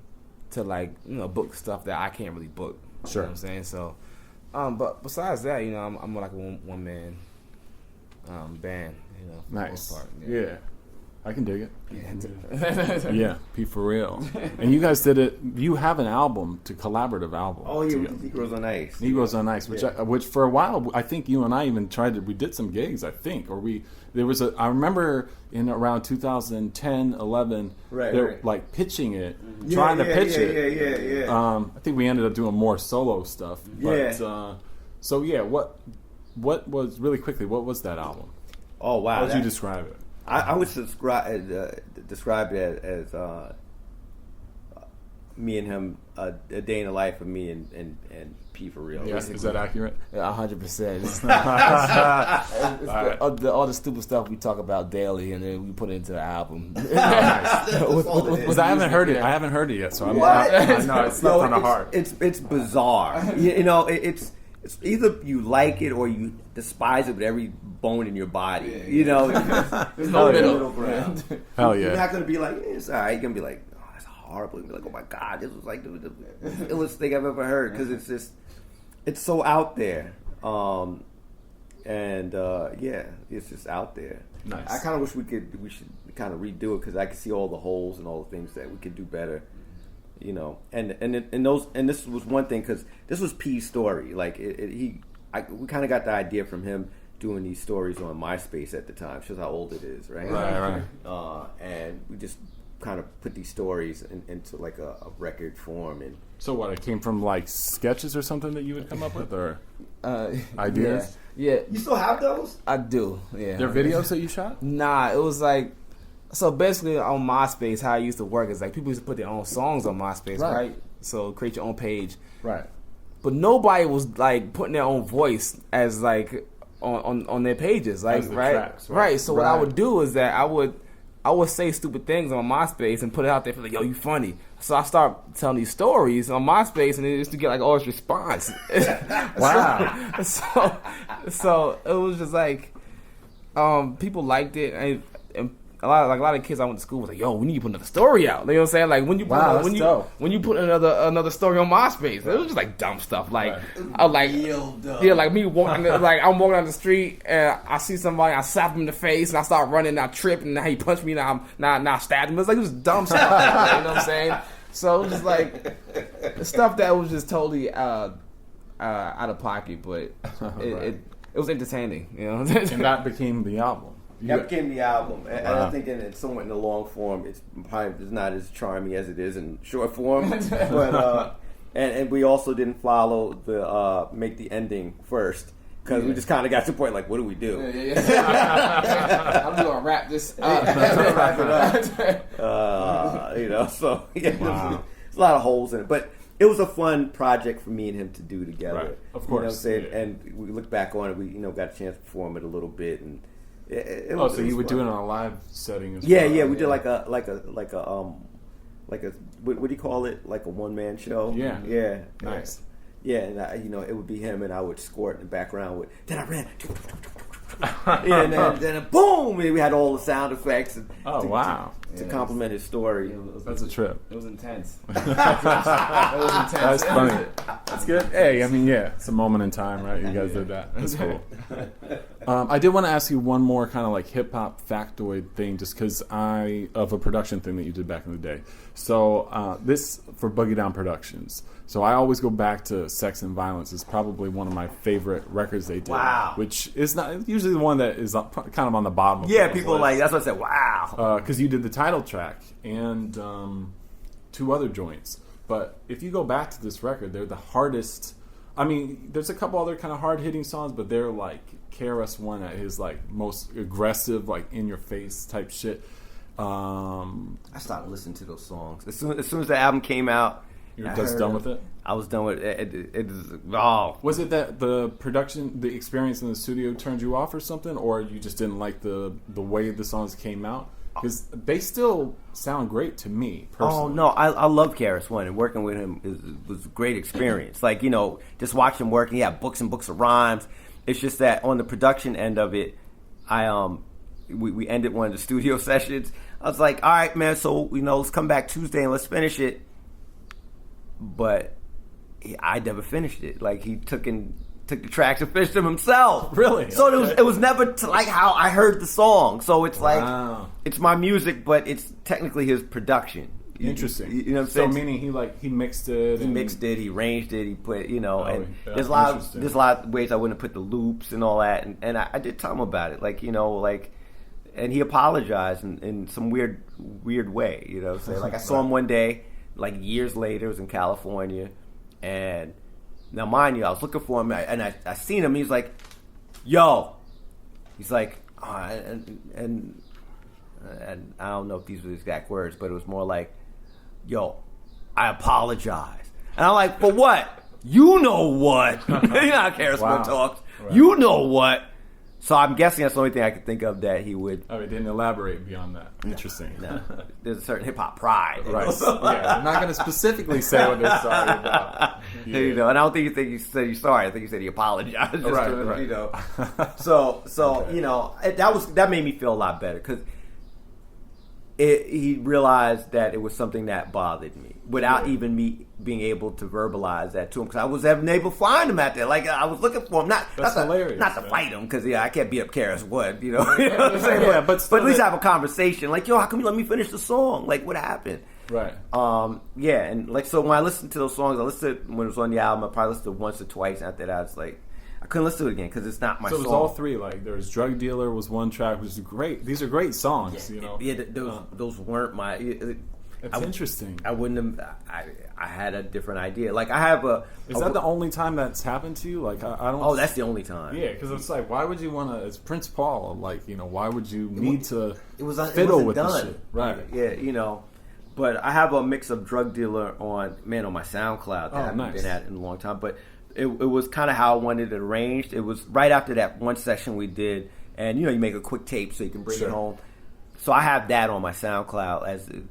book stuff that I can't really book. Sure. You know what I'm saying? So but besides that, I'm like a one man band, for the nice. most part. Yeah. I can dig it. Yeah, PForReal. And you guys did it. You have an album, collaborative album. Oh yeah, Negroes on Ice. Negroes on Ice, which for a while I think you and I even tried to. We did some gigs, I think, I remember in around 2010, 11, they're pitching it, trying to pitch it. Yeah. I think we ended up doing more solo stuff. But, what was really quickly? What was that album? Oh wow! How would you describe it? I would describe it as me and him, a day in the life of me and PForReal. Yeah, is that accurate? 100%. All the stupid stuff we talk about daily, and then we put it into the album. Nice. I haven't heard it. I haven't heard it yet, so I know it's not kind of hard. It's bizarre. It's it's either you like it or you despise it with every bone in your body. You know, there's no middle ground. Hell yeah. You're not gonna be like, it's all right. You're gonna be like, oh, that's horrible. You're gonna be like, oh my god, this was like the illest thing I've ever heard, because it's so out there. It's just out there. Nice. I kind of wish we should kind of redo it, because I can see all the holes and all the things that we could do better. You know, and this was one thing, because this was P's story. Like we kind of got the idea from him doing these stories on MySpace at the time. Shows how old it is, right? Right. And we just kind of put these stories into like a record form. And so what? It came from like sketches or something that you would come up with, or ideas? Yeah. You still have those? I do. Yeah. They're videos that you shot? Nah, it was like. So basically, on MySpace, how it used to work is like people used to put their own songs on MySpace, right? So create your own page, right? But nobody was like putting their own voice as like on their pages, like right, tracks, right. So what I would do is that I would say stupid things on MySpace and put it out there for like, yo, you funny. So I start telling these stories on MySpace, and it used to get like all this response. Wow. So it was just like people liked it, and a lot of kids I went to school was like, yo, we need to put another story out. You know what I'm saying? Like when you put another story on MySpace, it was just like dumb stuff. Like I was like, like me walking, like I'm walking down the street and I see somebody, I slap him in the face and I start running, and I trip, and now he punched me, now I stabbed him. It's like it was dumb stuff. You know what I'm saying? So it was just like the stuff that was just totally out of pocket, but it was entertaining. You know, and that became the album. That became the album, and I think it's somewhat in the long form. It's probably not as charming as it is in short form, but and we also didn't follow the make the ending first, because we just kind of got to the point like, what do we do? I'm gonna wrap this up. You know, so there's a lot of holes in it, but it was a fun project for me and him to do together. Right. Of course, you know what I'm saying? And we look back on it, we got a chance to perform it a little bit, and. So you would do it in a live setting as well? Yeah, we did like a what do you call it? Like a one man show. Yeah. Nice. Yeah, and it would be him, and I would score it in the background with. Then I ran. And then boom! We had all the sound effects. To complement his story. That's a trip. It was intense. That's funny. That's good. Hey, I mean, it's a moment in time, right? You guys did that. That's cool. I did want to ask you one more kind of like hip hop factoid thing, just because of a production thing that you did back in the day. So this for Boogie Down Productions. So I always go back to Sex and Violence. It's probably one of my favorite records they did. Wow. Which is not usually the one that is kind of on the bottom of people list. like, that's what I said, wow. Because you did the title track and 2 other joints. But if you go back to this record, they're the hardest. I mean, there's a couple other kind of hard-hitting songs, but they're like KRS-One at his like most aggressive, like in-your-face type shit. I stopped listening to those songs. As soon as the album came out, you're just done with it? I was done with it. Was it that the production, the experience in the studio turned you off or something? Or you just didn't like the way the songs came out? Because they still sound great to me, personally. Oh, no, I love KRS-One, and working with him was a great experience. Like, just watching him work, he had books and books of rhymes. It's just that on the production end of it, we ended one of the studio sessions. I was like, all right, man, so, let's come back Tuesday and let's finish it. But I never finished it. Like, he took the tracks and finished them himself. Really? So it was never like how I heard the song. So it's like it's my music, but it's technically his production. Interesting. You know what I'm saying? So meaning he mixed it. He mixed it. He arranged it. He put and there's a lot of ways I wouldn't have put the loops and all that. And I did tell him about it. And he apologized in some weird way. So like I saw him one day. Like years later, it was in California, and now mind you, I was looking for him, and I seen him. He's like, "Yo," he's like, and I don't know if these were the exact words, but it was more like, "Yo, I apologize," and I'm like, "For what? You know what?" You know how KRS-One talks. Right. You know what? So I'm guessing that's the only thing I could think of that he would. Oh, he didn't elaborate beyond that. Interesting. No, there's a certain hip hop pride, Right. Yeah, I'm not going to specifically say what they're sorry about. Yeah. You know, and I don't think he said he's sorry. I think he said he apologized. Just Right, to, right. You know, so Okay. you know that made me feel a lot better because he realized that it was something that bothered me without even me being able to verbalize that to him because I was able to find him out there. Like I was looking for him, That's hilarious, not to man. fight him because I can't beat up Karis Wood, you know. You know what I'm saying? Yeah, but still at least that- have a conversation. Like, yo, how come you let me finish the song? Like, what happened? Right. Yeah, and like so when I listened to those songs, I listened to when it was on the album. I probably listened to it once or twice. After that, I was like, I couldn't listen to it again because it's not my So it song. was all three. Like there was "Drug Dealer" was one track, which is great. These are great songs. You know. Yeah, those weren't my. It's interesting. I wouldn't have. I had a different idea. Like I have a. Is that the only time that's happened to you? Like I don't. Oh, that's the only time. Yeah, because it's like, why would you want to? It's Prince Paul. Like, you know, why would you need to It was fiddle it wasn't with done. the shit? Right. Yeah, you know. But I have a mix of Drug Dealer on my SoundCloud that I haven't nice. been at in a long time. But it was kind of how I wanted it arranged. It was right after that one session we did, and you know, you make a quick tape so you can bring Sure. it home. So I have that on my SoundCloud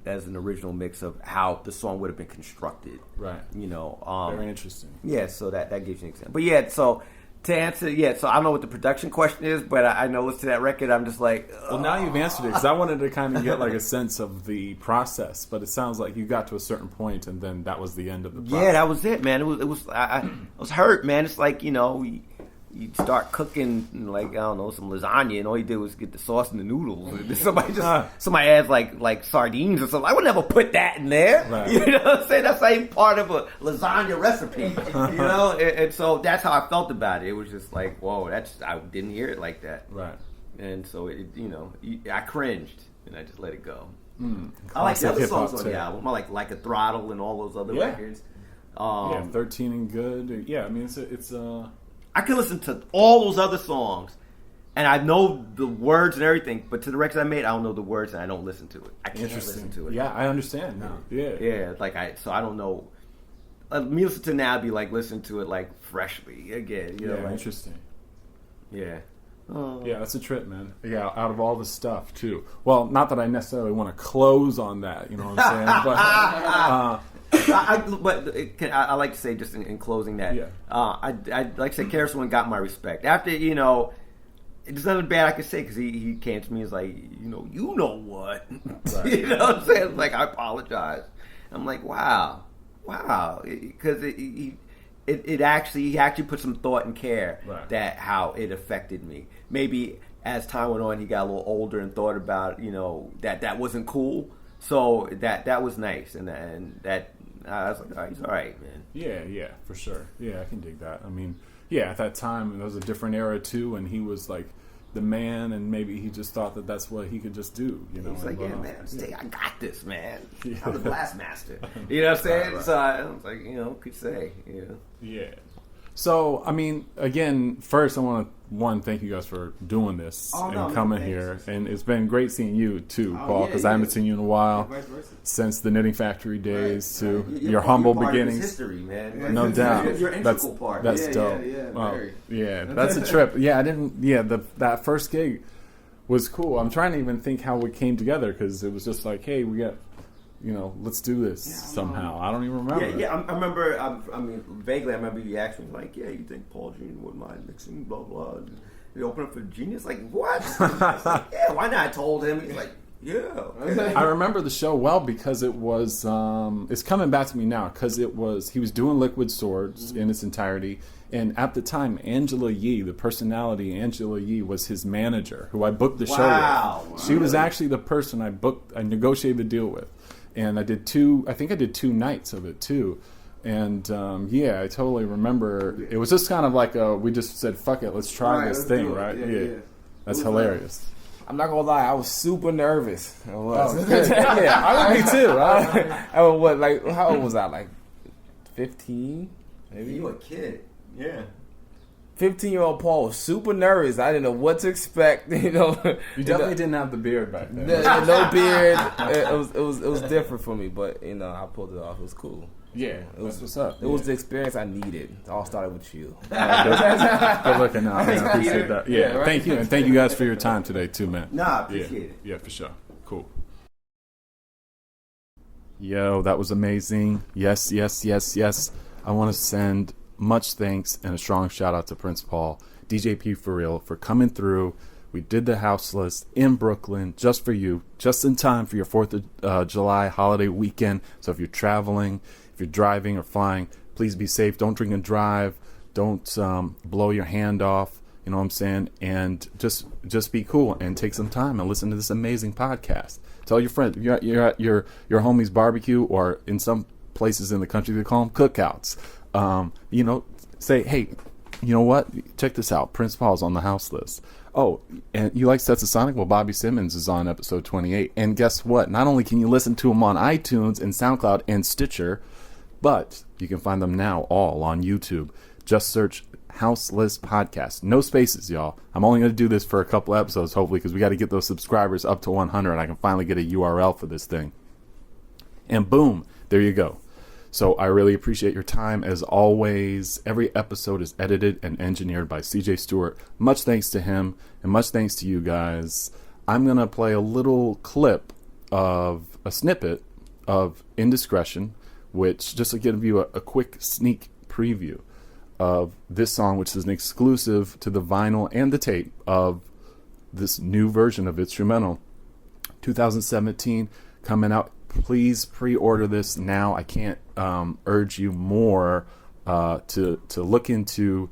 as an original mix of how the song would have been constructed. Right. You know. Very interesting. Yeah, so that gives you an example. But yeah, so to answer, so I don't know what the production question is, but I know listen to that record, I'm just like, Well, now you've answered it because I wanted to kind of get like a sense of the process, but it sounds like you got to a certain point and then that was the end of the process. yeah, that was it, man. It was I was hurt, man. It's like, you know, you start cooking like, I don't know, some lasagna, and all you did was get the sauce and the noodles. And somebody adds like sardines or something. I would never put that in there. Right. You know what I'm saying? That's not even part of a lasagna recipe. You know, and so that's how I felt about it. It was just like, whoa, I didn't hear it like that. Right. And so I cringed and I just let it go. I like Classic the other hip-hop songs on the too. album. I like a Throttle and all those other Yeah. records. Yeah, 13 and Good. Yeah, I mean, it's I can listen to all those other songs, and I know the words and everything. But to the records I made, I don't know the words, and I don't listen to it. I can't interesting. listen to it. Yeah, I understand now. Yeah. Yeah. So I don't know. Me listen to now be like listen to it like freshly again. You know, Yeah, like, interesting. yeah. Yeah, that's a trip, man. Yeah, out of all the stuff, too. Well, not that I necessarily want to close on that, you know what I'm saying? But I like to say just in closing that, Yeah. I like to say Karis One got my respect. After, you know, there's nothing bad I can say because he came to me and was like, you know what? Right. You know what I'm saying? Like, I apologize. I'm like, wow. Because he actually put some thought and care Right. that how it affected me. Maybe as time went on, he got a little older and thought about, you know, that wasn't cool. So that was nice, and that I was like, oh, he's all right, man. yeah, for sure. Yeah, I can dig that. I mean, yeah, at that time, it was a different era, too, and he was like the man, and maybe he just thought that that's what he could just do, you know? He's like, and, yeah, man, I got this, man. Yeah. I'm the blast master. You know what I'm saying? Right. So I was like, you know, could say, you know. Yeah. So, I mean, again, first I want to thank you guys for doing this and coming here. And it's been great seeing you too, Paul, because I haven't seen you in a while Vice versa. since the Knitting Factory days too. Your humble part of his beginnings. history, man. No doubt. You're an integral part. That's Yeah, dope. yeah, Wow. very. Yeah, that's a trip. Yeah, I didn't. Yeah, that first gig was cool. I'm trying to even think how we came together because it was just like, hey, we got, you know, let's do this somehow. I don't even remember. Yeah. I remember. I mean, vaguely, I remember you asked me like, "Yeah, you think Paul Jean wouldn't mind mixing blah blah?" And you open up for Genius, like, what? I was like, yeah, why not? I told him. He's like, yeah. I remember the show well because it was. It's coming back to me now because he was doing Liquid Swords in its entirety, and at the time, Angela Yee, the personality Angela Yee, was his manager, who I booked the show with. She was actually the person I negotiated the deal with. And I did two nights of it too. And yeah, I totally remember. It was just kind of like we just said, fuck it, let's try this thing, right? Yeah. That's hilarious. I'm not gonna lie, I was super nervous. I was. Yeah, I would be too. I was what, like, how old was I? Like 15, maybe. You a kid? Yeah. 15-year-old Paul was super nervous. I didn't know what to expect. You know, You definitely didn't have the beard back then. no beard. It was different for me, but you know, I pulled it off. It was cool. Yeah, that's what's up. It was the experience I needed. It all started with you. Good looking out, man. I appreciate that. Yeah, right. Thank you. And thank you guys for your time today, too, man. Nah, I appreciate it. Yeah, for sure. Cool. Yo, that was amazing. Yes. I want to send much thanks and a strong shout out to Prince Paul, DJ PForReal, for coming through. We did the house list in Brooklyn just for you, just in time for your 4th of July holiday weekend. So if you're traveling, if you're driving or flying, please be safe. Don't drink and drive. Don't blow your hand off. You know what I'm saying? And just be cool and take some time and listen to this amazing podcast. Tell your friends. You're at your homie's barbecue, or in some places in the country they call them cookouts. Say, hey, you know what? Check this out. Prince Paul's on the house list. Oh, and you like Sets of Sonic? Well, Bobby Simmons is on episode 28. And guess what? Not only can you listen to him on iTunes and SoundCloud and Stitcher, but you can find them now all on YouTube. Just search House List Podcast. No spaces, y'all. I'm only going to do this for a couple episodes, hopefully, because we got to get those subscribers up to 100, and I can finally get a URL for this thing. And boom, there you go. So I really appreciate your time. As always, every episode is edited and engineered by CJ Stewart. Much thanks to him, and much thanks to you guys. I'm going to play a little clip of a snippet of Indiscretion, which just to give you a quick sneak preview of this song, which is an exclusive to the vinyl and the tape of this new version of Instrumental. 2017 coming out. Please pre-order this now. I can't urge you more to look into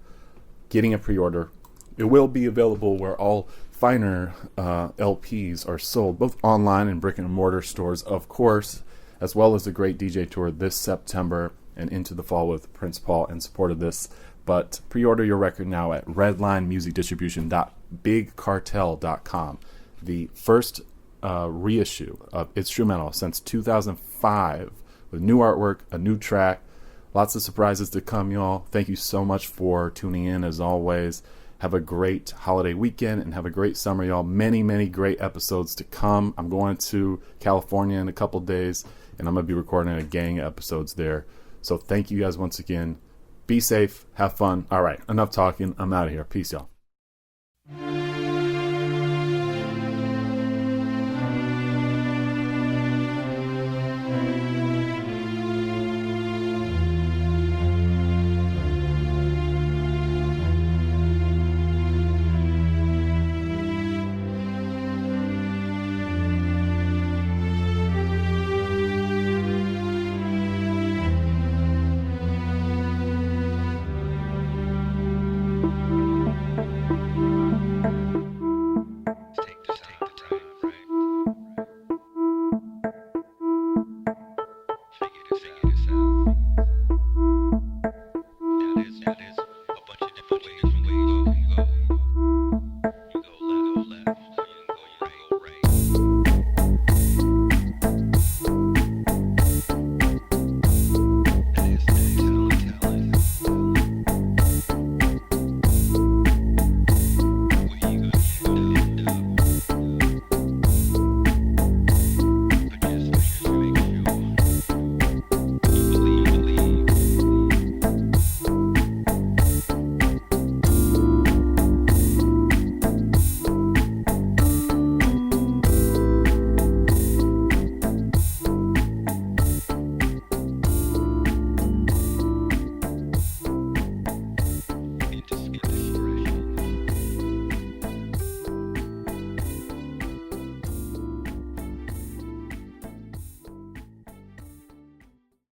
getting a pre-order. It will be available where all finer LPs are sold, both online and brick and mortar stores, of course, as well as the great DJ tour this September and into the fall with Prince Paul in support of this. But pre-order your record now at redlinemusicdistribution.bigcartel.com. The first reissue of Instrumental since 2005 with new artwork, a new track, lots of surprises to come, y'all. Thank you so much for tuning in as always. Have a great holiday weekend and have a great summer, y'all. Many great episodes to come. I'm going to California in a couple days, and I'm going to be recording a gang of episodes there. So thank you guys once again. Be safe. Have fun. All right, enough talking. I'm out of here. Peace, y'all.